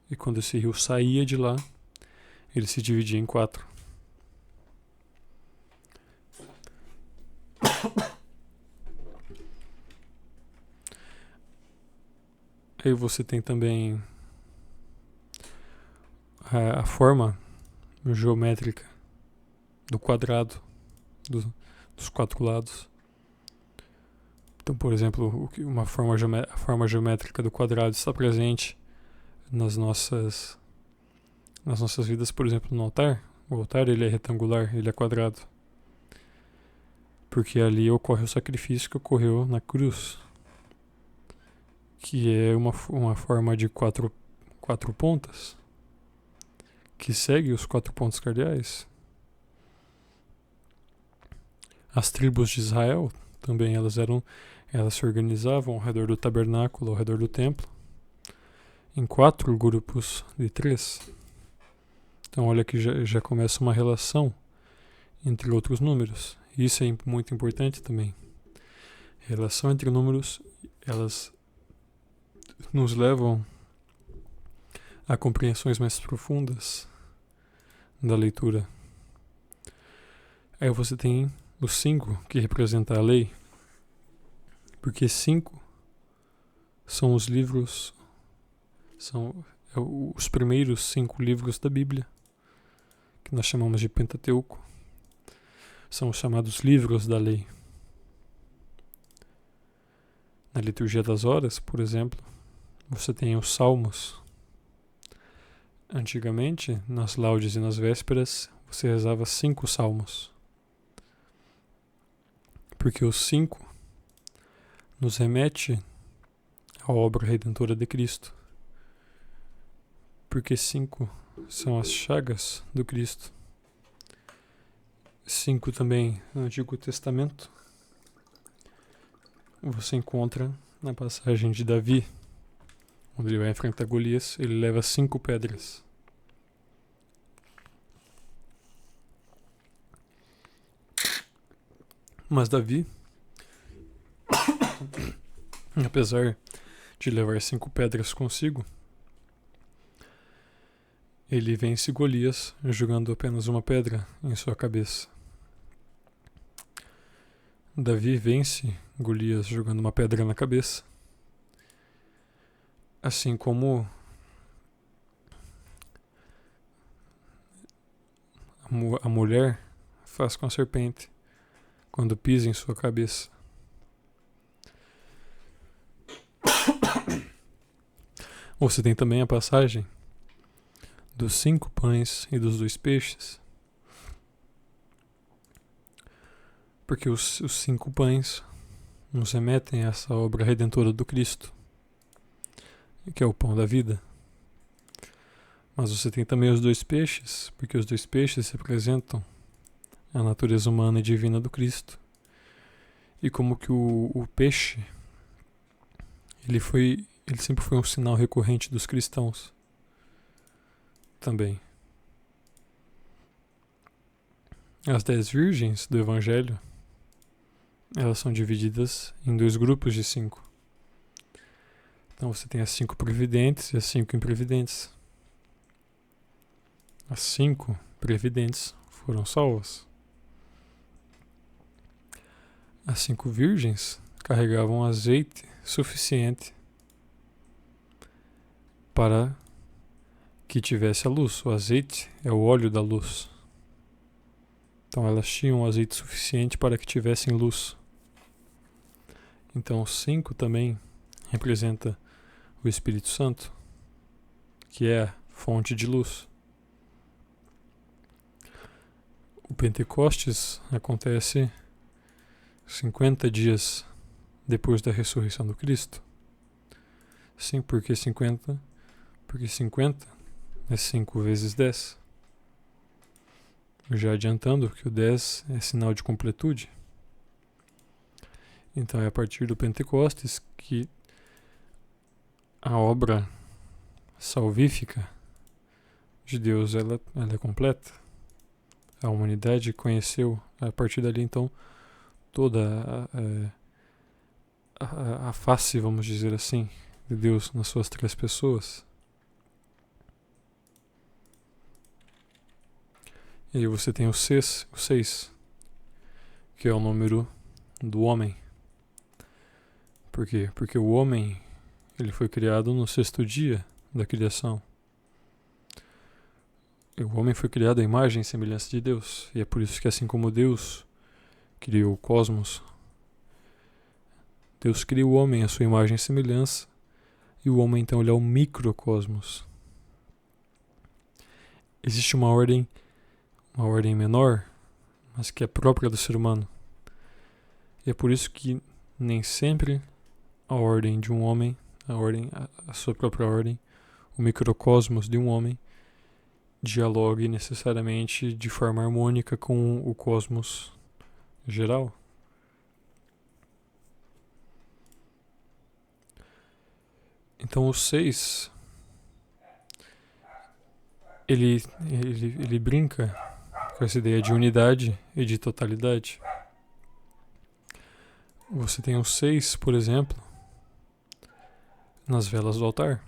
e quando esse rio saía de lá, ele se dividia em 4. Aí você tem também a forma geométrica do quadrado, dos 4 lados. Então, por exemplo, a forma geométrica do quadrado está presente nas nossas vidas, por exemplo, no altar. O altar ele é retangular, ele é quadrado, porque ali ocorre o sacrifício que ocorreu na cruz, que é uma forma de 4 pontas, que segue os 4 pontos cardeais. As tribos de Israel também elas se organizavam ao redor do tabernáculo, ao redor do templo, em 4 grupos de 3. Então olha que já começa uma relação entre outros números. Isso é muito importante também. Relação entre números, elas nos levam a compreensões mais profundas da leitura. Aí você tem o 5, que representa a lei, porque 5 são os livros, são os primeiros 5 livros da Bíblia, que nós chamamos de Pentateuco. São os chamados livros da lei. Na liturgia das horas, por exemplo, você tem os salmos. Antigamente, nas laudes e nas vésperas, você rezava 5 salmos. Porque os 5 nos remete à obra redentora de Cristo. Porque 5 são as chagas do Cristo. 5 também no Antigo Testamento. Você encontra na passagem de Davi, onde ele vai enfrentar Golias, ele leva 5 pedras. Mas Davi, apesar de levar 5 pedras consigo, ele vence Golias jogando apenas uma pedra em sua cabeça. Davi vence Golias jogando uma pedra na cabeça. Assim como a mulher faz com a serpente quando pisa em sua cabeça. Você tem também a passagem dos 5 pães e dos 2 peixes. Porque os 5 pães nos remetem a essa obra redentora do Cristo, que é o pão da vida. Mas você tem também os 2 peixes, porque os 2 peixes representam a natureza humana e divina do Cristo. E como que o peixe, ele sempre foi um sinal recorrente dos cristãos também. As 10 virgens do Evangelho, elas são divididas em 2 grupos de 5. Então você tem as 5 previdentes e as 5 imprevidentes. As 5 previdentes foram salvas. As 5 virgens carregavam azeite suficiente para que tivesse a luz. O azeite é o óleo da luz. Então elas tinham azeite suficiente para que tivessem luz. Então o 5 também representa o Espírito Santo, que é a fonte de luz. O Pentecostes acontece 50 dias depois da ressurreição do Cristo. Sim, porque 50? Porque 50 é 5 vezes 10. Já adiantando que o 10 é sinal de completude. Então é a partir do Pentecostes que a obra salvífica de Deus ela é completa. A humanidade conheceu a partir dali então toda a face, vamos dizer assim, de Deus nas suas 3 pessoas. E aí você tem o 6, que é o número do homem. Por quê? Porque o homem ele foi criado no 6º dia da criação. E o homem foi criado à imagem e semelhança de Deus. E é por isso que assim como Deus criou o cosmos, Deus cria o homem à sua imagem e semelhança, e o homem então ele é o microcosmos. Existe uma ordem menor, mas que é própria do ser humano. E é por isso que nem sempre a ordem de um homem, a sua própria ordem, o microcosmos de um homem, dialogue necessariamente de forma harmônica com o cosmos geral. Então o 6, ele brinca com essa ideia de unidade e de totalidade. Você tem o 6, por exemplo, nas velas do altar.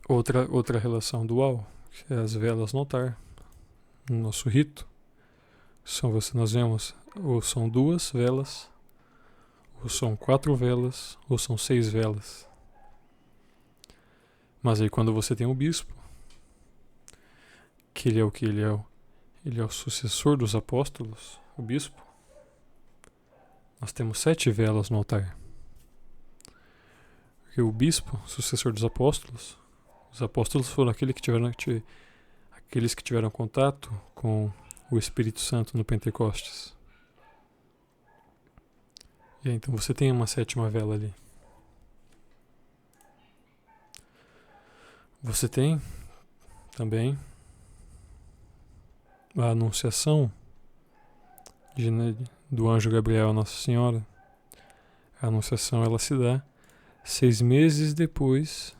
Outra relação dual, que é as velas no altar, no nosso rito. Nós vemos, ou são 2 velas, ou são 4 velas, ou são 6 velas. Mas aí quando você tem o bispo, que ele é o que? Ele é o sucessor dos apóstolos, o bispo. Nós temos 7 velas no altar. Porque o bispo, sucessor dos apóstolos, os apóstolos foram aqueles que tiveram contato com o Espírito Santo no Pentecostes. E aí, então você tem uma 7ª vela ali. Você tem também a anunciação do anjo Gabriel a Nossa Senhora. A anunciação ela se dá 6 meses depois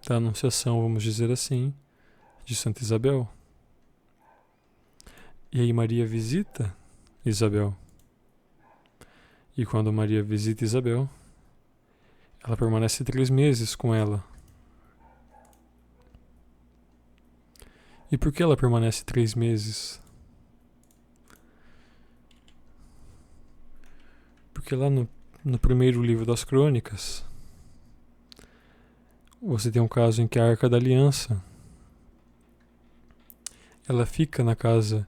da anunciação, vamos dizer assim, de Santa Isabel. E aí Maria visita Isabel. E quando Maria visita Isabel, ela permanece 3 meses com ela. E por que ela permanece 3 meses? Porque lá no primeiro livro das Crônicas, você tem um caso em que a Arca da Aliança, ela fica na casa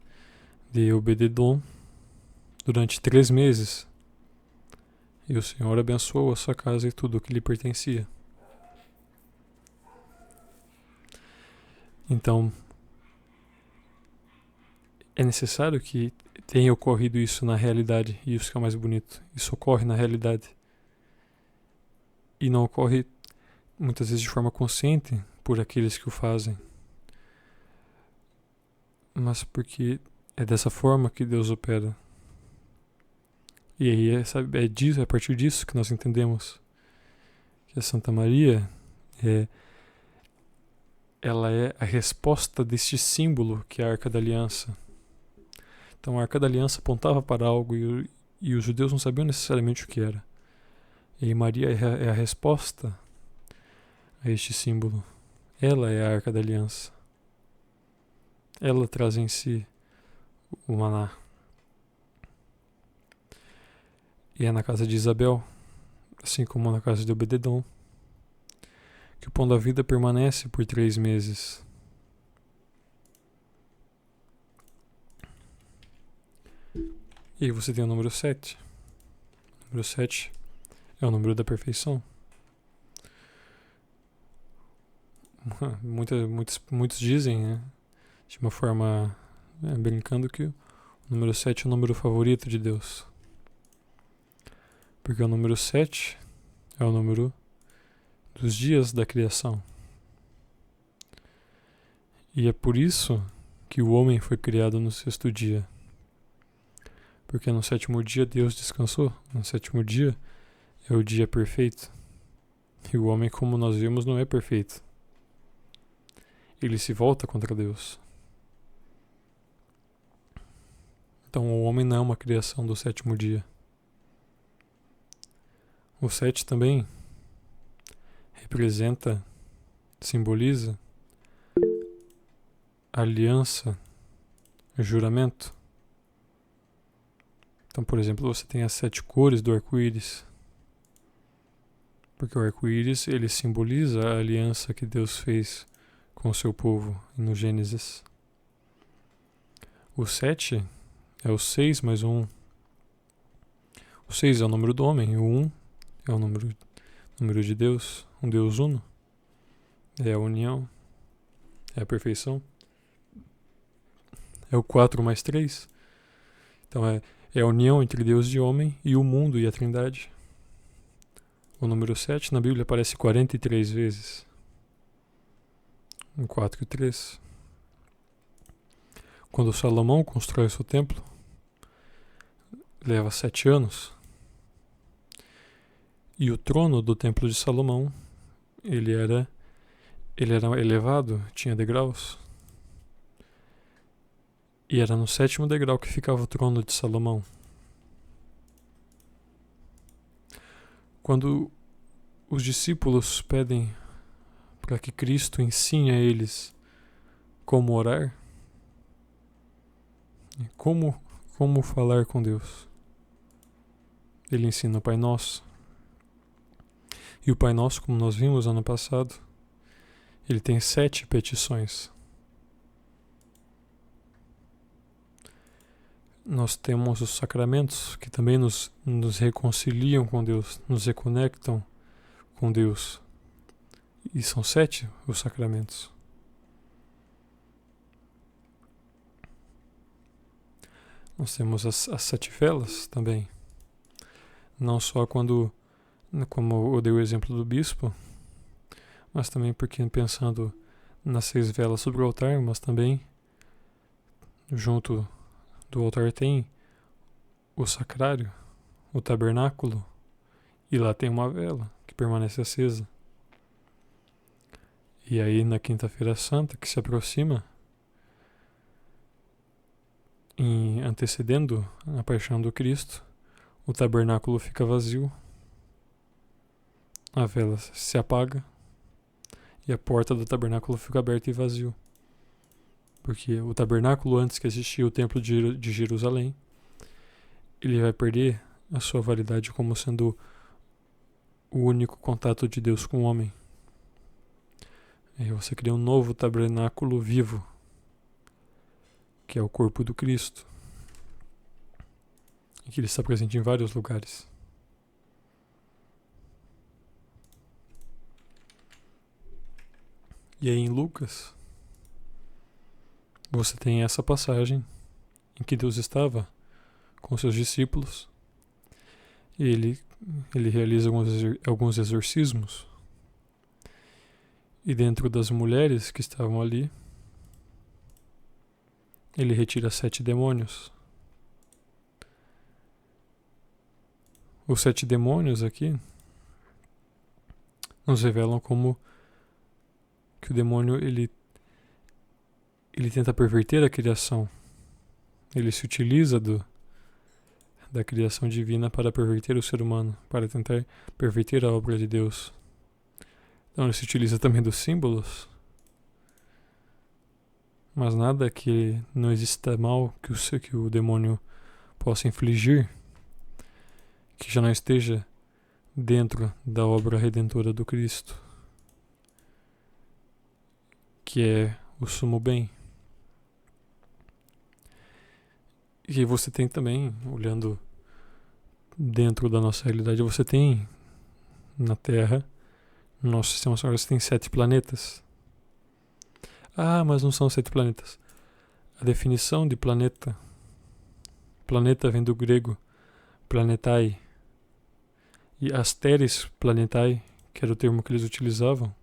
de Obed-edom durante 3 meses. E o Senhor abençoou a sua casa e tudo o que lhe pertencia. Então, é necessário que tenha ocorrido isso na realidade, e isso que é o mais bonito. Isso ocorre na realidade. E não ocorre, muitas vezes, de forma consciente por aqueles que o fazem. Mas porque é dessa forma que Deus opera. E aí é a partir disso que nós entendemos que a Santa Maria ela é a resposta deste símbolo que é a Arca da Aliança. Então a Arca da Aliança apontava para algo e os judeus não sabiam necessariamente o que era. E aí Maria é a resposta a este símbolo. Ela é a Arca da Aliança. Ela traz em si o maná. E é na casa de Isabel, assim como na casa de Obed-edom, que o pão da vida permanece por 3 meses. E aí você tem o número 7. O número 7 é o número da perfeição. Muitos dizem, né, de uma forma brincando, que o número 7 é o número favorito de Deus. Porque o número 7 é o número dos dias da criação. E é por isso que o homem foi criado no 6º dia. Porque no 7º dia Deus descansou. No 7º dia é o dia perfeito. E o homem, como nós vimos, não é perfeito. Ele se volta contra Deus. Então o homem não é uma criação do 7º dia. O 7 também representa, simboliza aliança, juramento. Então, por exemplo, você tem as 7 cores do arco-íris. Porque o arco-íris, ele simboliza a aliança que Deus fez com o seu povo no Gênesis. O 7 é o 6 mais 1. O 6 é o número do homem, o 1 é o número de Deus, um Deus uno. É a união, é a perfeição. É o 4 mais 3. Então é a união entre Deus e homem e o mundo e a Trindade. O número 7 na Bíblia aparece 43 vezes. Um 4 e 3. quando Salomão constrói o seu templo, leva 7 anos. E o trono do templo de Salomão, ele era elevado, tinha degraus. E era no 7º degrau que ficava o trono de Salomão. Quando os discípulos pedem para que Cristo ensine a eles como orar, como falar com Deus, ele ensina o Pai Nosso. E o Pai Nosso, como nós vimos ano passado, ele tem 7 petições. Nós temos os sacramentos que também nos reconciliam com Deus, nos reconectam com Deus. E são 7 os sacramentos. Nós temos as 7 velas também. Não só como eu dei o exemplo do bispo, mas também porque pensando nas 6 velas sobre o altar, mas também junto do altar tem o sacrário, o tabernáculo, e lá tem uma vela que permanece acesa. E aí na Quinta-feira Santa, que se aproxima, antecedendo a paixão do Cristo, o tabernáculo fica vazio, a vela se apaga e a porta do tabernáculo fica aberta e vazio. Porque o tabernáculo, antes que existia o templo de Jerusalém, ele vai perder a sua validade como sendo o único contato de Deus com o homem. Aí você cria um novo tabernáculo vivo, que é o corpo do Cristo, e que ele está presente em vários lugares. E aí em Lucas, você tem essa passagem em que Deus estava com seus discípulos e ele realiza alguns exorcismos. E dentro das mulheres que estavam ali, ele retira 7 demônios. Os 7 demônios aqui nos revelam como que o demônio ele tenta perverter a criação. Ele se utiliza da criação divina para perverter o ser humano, para tentar perverter a obra de Deus. Então ele se utiliza também dos símbolos, mas nada que não exista mal que o demônio possa infligir, que já não esteja dentro da obra redentora do Cristo, que é o sumo bem. E aí você tem também, olhando dentro da nossa realidade, você tem na Terra, no nosso sistema solar, você tem 7 planetas. Ah, mas não são 7 planetas. A definição de planeta vem do grego planetai, e asteres planetai, que era o termo que eles utilizavam,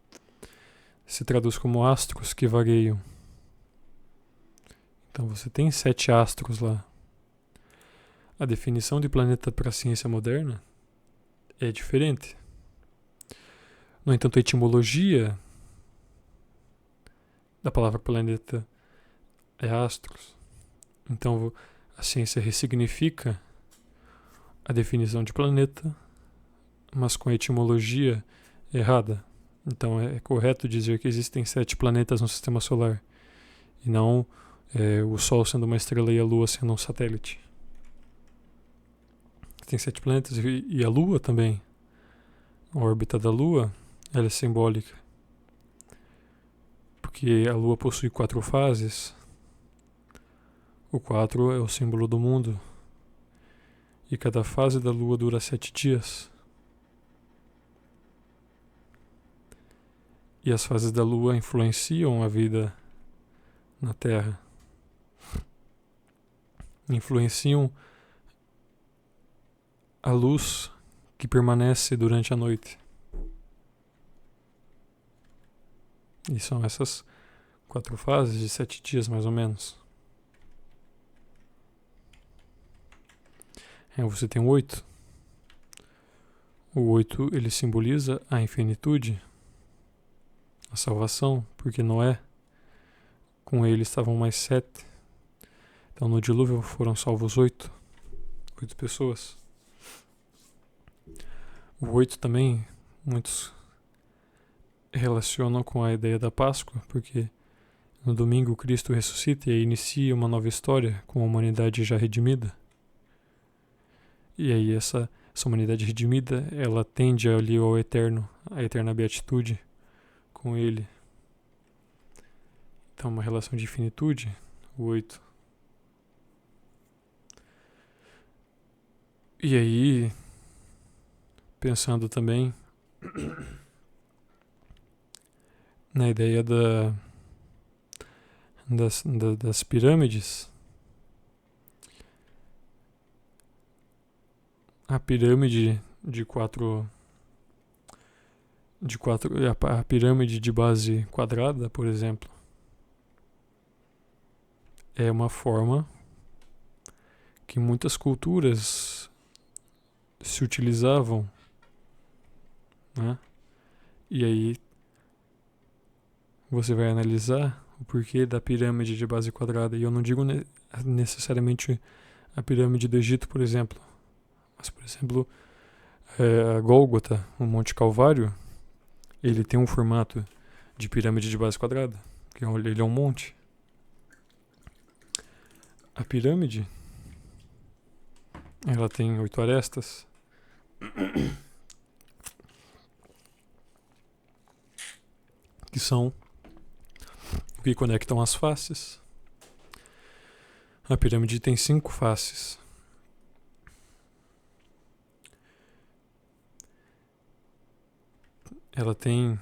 se traduz como astros que vagueiam. Então você tem 7 astros lá. A definição de planeta para a ciência moderna é diferente. No entanto, a etimologia da palavra planeta é astros. Então a ciência ressignifica a definição de planeta, mas com a etimologia errada. Então é correto dizer que existem 7 planetas no sistema solar, e não o Sol sendo uma estrela e a Lua sendo um satélite. Tem 7 planetas e a Lua também. A órbita da Lua, ela é simbólica, porque a Lua possui 4 fases. O 4 é o símbolo do mundo, e cada fase da Lua dura 7 dias. E as fases da Lua influenciam a vida na Terra. Influenciam a luz que permanece durante a noite. E são essas 4 fases de 7 dias, mais ou menos. Você tem o 8. O 8 ele simboliza a infinitude, a salvação, porque Noé, com ele estavam mais 7. Então no dilúvio foram salvos 8 pessoas. O 8 também, muitos relacionam com a ideia da Páscoa, porque no domingo Cristo ressuscita e inicia uma nova história com a humanidade já redimida. E aí essa humanidade redimida, ela tende ali ao eterno, à eterna beatitude com ele. Então uma relação de infinitude, o 8. E aí, pensando também na ideia das pirâmides, a pirâmide a pirâmide de base quadrada, por exemplo, é uma forma que muitas culturas se utilizavam, né? E aí você vai analisar o porquê da pirâmide de base quadrada. E eu não digo necessariamente a pirâmide do Egito, por exemplo. Mas, por exemplo, a Gólgota, o Monte Calvário, ele tem um formato de pirâmide de base quadrada, que ele é um monte. A pirâmide, ela tem 8 arestas. Que são o que conectam as faces. A pirâmide tem 5 faces. Ela tem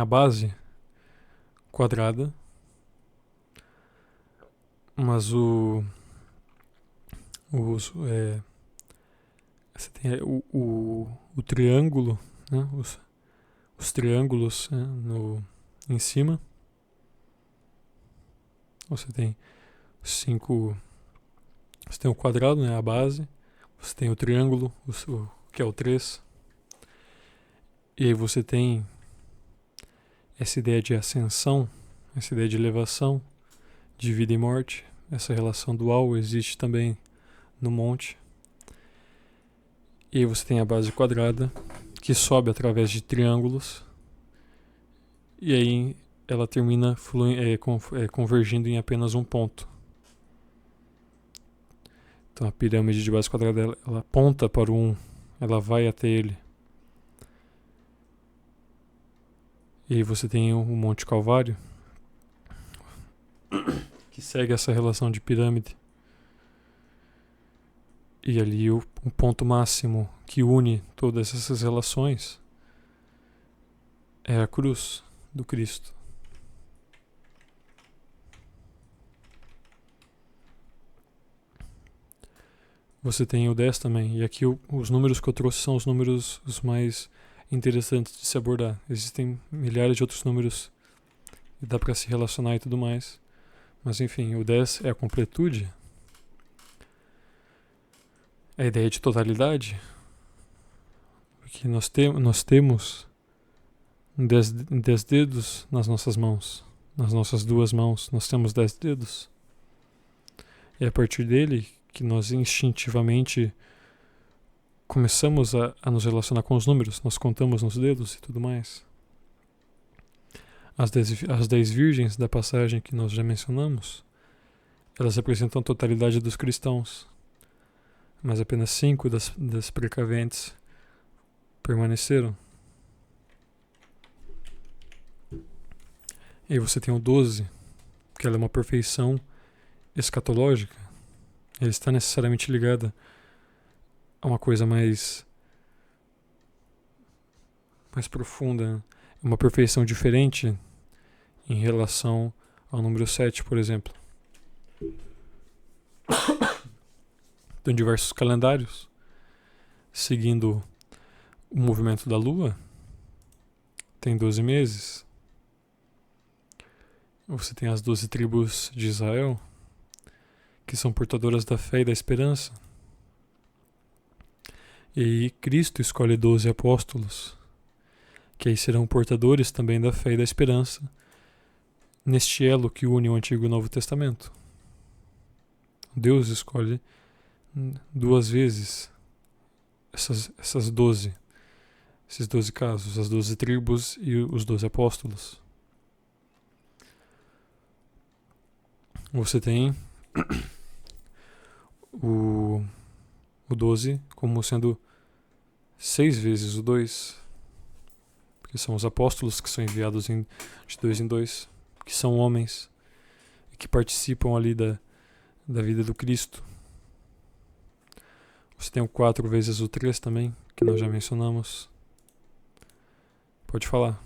a base quadrada, mas você tem o triângulo, né? Os triângulos, né? Em cima. Você tem 5. Você tem o quadrado, né? A base. Você tem o triângulo, que é o 3. E aí você tem essa ideia de ascensão, essa ideia de elevação, de vida e morte. Essa relação dual existe também no monte. E aí você tem a base quadrada, que sobe através de triângulos. E aí ela termina convergindo em apenas um ponto. Então a pirâmide de base quadrada, ela aponta para o 1, ela vai até ele. E aí você tem o Monte Calvário, que segue essa relação de pirâmide. E ali o ponto máximo que une todas essas relações é a cruz do Cristo. Você tem o 10 também. E aqui os números que eu trouxe são os números os mais interessantes de se abordar. Existem milhares de outros números e dá para se relacionar e tudo mais. Mas enfim, o 10 é a completude. A ideia de totalidade. Porque nós temos 10 dedos nas nossas mãos. Nas nossas 2 mãos nós temos 10 dedos. É a partir dele que nós instintivamente começamos a nos relacionar com os números. Nós contamos nos dedos e tudo mais. As 10 virgens da passagem que nós já mencionamos, elas representam a totalidade dos cristãos. Mas apenas 5 das precaventes permaneceram. E aí você tem o 12, que ela é uma perfeição escatológica. Ela está necessariamente ligada a uma coisa mais profunda, uma perfeição diferente em relação ao número 7, por exemplo. Então, diversos calendários, seguindo o movimento da Lua, tem 12 meses. Você tem as 12 tribos de Israel, que são portadoras da fé e da esperança. E aí Cristo escolhe 12 apóstolos, que aí serão portadores também da fé e da esperança, neste elo que une o Antigo e o Novo Testamento. Deus escolhe 2 vezes essas 12, esses 12 casos, as 12 tribos e os 12 apóstolos. Você tem o 12 como sendo 6 vezes o 2, porque são os apóstolos que são enviados de 2 em 2, que são homens e que participam ali da vida do Cristo. Você tem o 4 vezes o 3 também, que nós já mencionamos. Pode falar.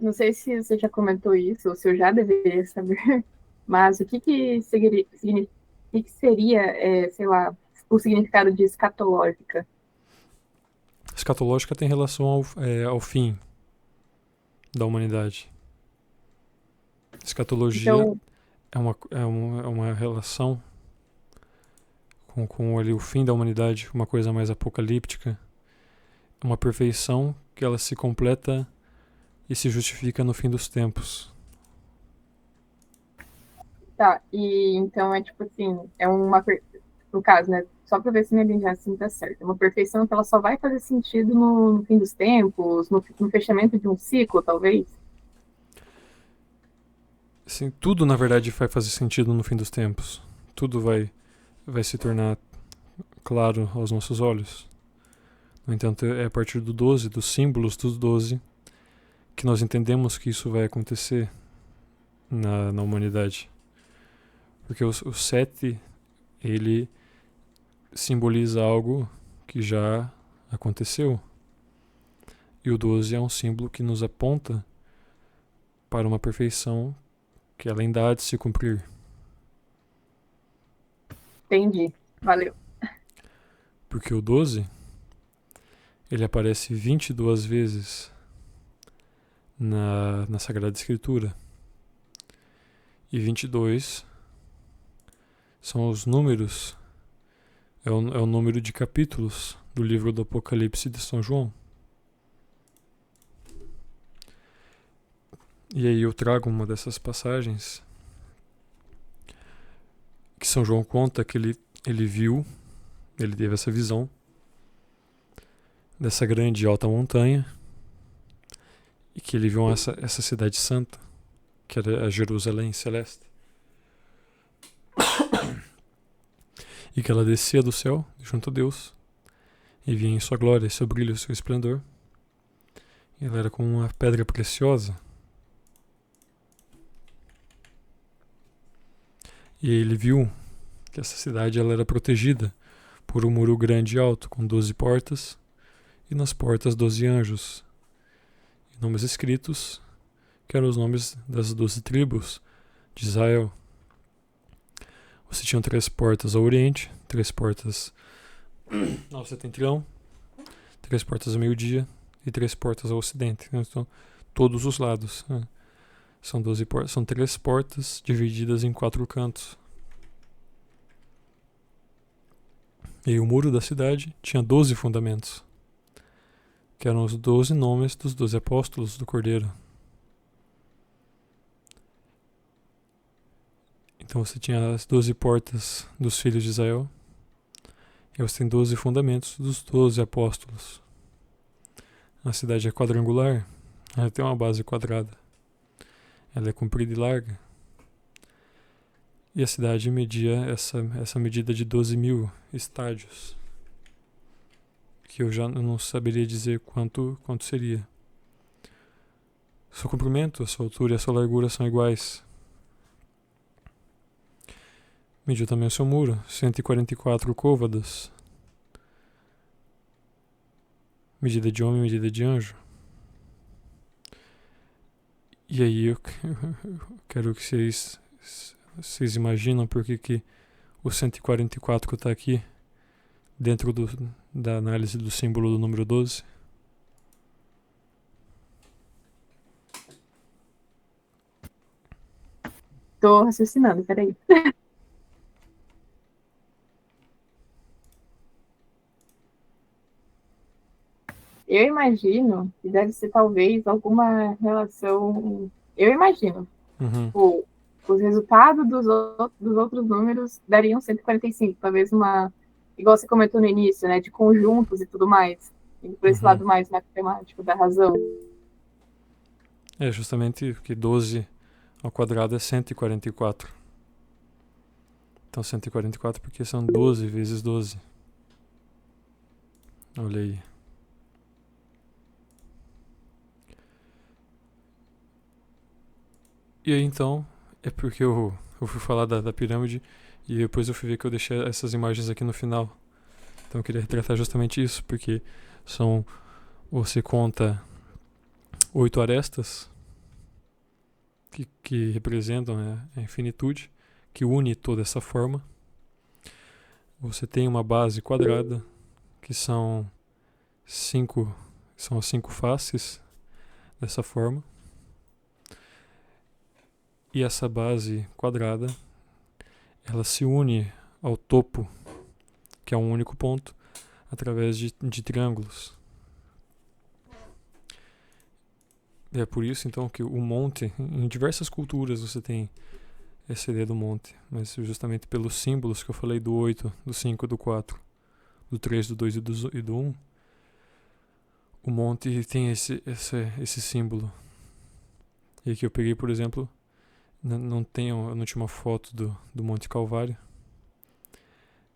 Não sei se você já comentou isso, ou se eu já deveria saber, mas o que seria, sei lá, o significado de escatológica? Escatológica tem relação ao fim da humanidade. Escatologia Então, é uma relação com ali, o fim da humanidade, uma coisa mais apocalíptica, uma perfeição que ela se completa e se justifica no fim dos tempos. tá, e então é tipo assim, no caso, né, só para ver se minha linha de raciocínio tá certa, é uma perfeição que ela só vai fazer sentido no fim dos tempos, no fechamento de um ciclo, talvez? Assim, tudo na verdade vai fazer sentido no fim dos tempos. Tudo vai se tornar claro aos nossos olhos. No entanto, é a partir do 12, dos símbolos dos 12, que nós entendemos que isso vai acontecer na humanidade. Porque o 7, ele simboliza algo que já aconteceu. E o 12 é um símbolo que nos aponta para uma perfeição que ela ainda há de se cumprir. Entendi, valeu. Porque o 12, ele aparece 22 vezes na Sagrada Escritura. E 22 são os números, é o número de capítulos do livro do Apocalipse de São João. E aí eu trago uma dessas passagens que São João conta que ele viu, ele teve essa visão dessa grande e alta montanha e que ele viu essa cidade santa, que era a Jerusalém celeste. E que ela descia do céu junto a Deus e vinha em sua glória, seu brilho, seu esplendor. E ela era como uma pedra preciosa. E ele viu que essa cidade ela era protegida por um muro grande e alto, com 12 portas, e nas portas 12 anjos. E nomes escritos, que eram os nomes das 12 tribos de Israel. Você tinha 3 portas ao oriente, 3 portas ao setentrião, 3 portas ao meio-dia e 3 portas ao ocidente. Então, todos os lados. Né? São 3 portas divididas em 4 cantos. E o muro da cidade tinha 12 fundamentos, que eram os 12 nomes dos 12 apóstolos do Cordeiro. Então você tinha as 12 portas dos filhos de Israel, e você tem 12 fundamentos dos 12 apóstolos. A cidade é quadrangular, ela tem uma base quadrada. Ela é comprida e larga. E a cidade media essa medida de 12.000 estádios, que eu já não saberia dizer quanto seria. Seu comprimento, a sua altura e a sua largura são iguais. Mediu também o seu muro, 144 côvados. Medida de homem, medida de anjo. E aí eu quero que vocês imaginam por que o 144 está aqui dentro da análise do símbolo do número 12. Tô raciocinando, peraí. Eu imagino que deve ser talvez alguma relação. Eu imagino. Uhum. Tipo, os resultados dos outros números dariam 145. Talvez uma. Igual você comentou no início, né? De conjuntos e tudo mais. Indo por esse Uhum. lado mais matemático da razão. É justamente que 12 ao quadrado é 144. Então 144 porque são 12 vezes 12. Olha aí. E aí então, é porque eu fui falar da pirâmide e depois eu fui ver que eu deixei essas imagens aqui no final. Então eu queria retratar justamente isso, porque são. Você conta 8 arestas que representam, né, a infinitude, que une toda essa forma. Você tem uma base quadrada, que cinco, são as 5 faces dessa forma. E essa base quadrada, ela se une ao topo, que é um único ponto, através de triângulos. E é por isso, então, que o monte, em diversas culturas você tem essa ideia do monte, mas justamente pelos símbolos que eu falei do 8, do 5, do 4, do 3, do 2 e do 1, o monte tem esse símbolo. E aqui eu peguei, por exemplo, eu não tinha uma foto do Monte Calvário.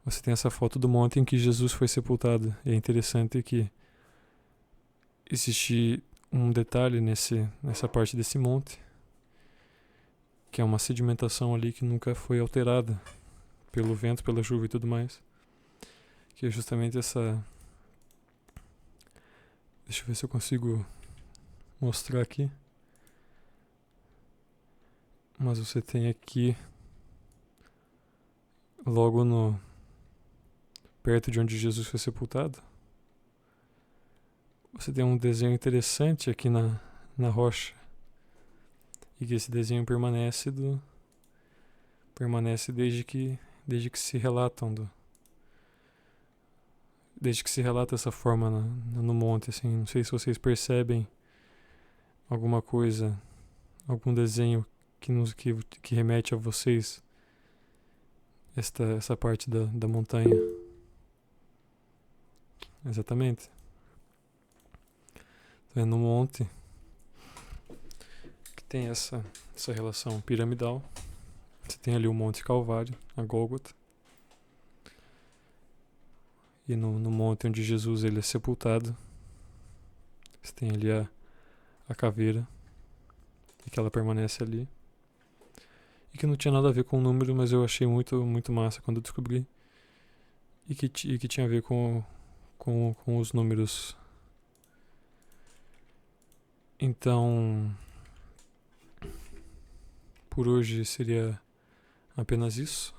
Você tem essa foto do monte em que Jesus foi sepultado. E é interessante que existe um detalhe nessa parte desse monte, que é uma sedimentação ali que nunca foi alterada pelo vento, pela chuva e tudo mais. Que é justamente essa. Deixa eu ver se eu consigo mostrar aqui. Mas você tem aqui, logo no perto de onde Jesus foi sepultado, você tem um desenho interessante aqui na rocha. E que esse desenho permanece desde que se relatam desde que se relata essa forma no monte, assim. Não sei se vocês percebem alguma coisa, algum desenho que remete a vocês essa parte da montanha. Exatamente. Então é no monte que tem essa relação piramidal. Você tem ali o Monte Calvário, a Gólgota. E no monte onde Jesus ele é sepultado, você tem ali a caveira, e que ela permanece ali. E que não tinha nada a ver com o número, mas eu achei muito, muito massa quando eu descobri. E que tinha a ver com os números. Então, por hoje seria apenas isso.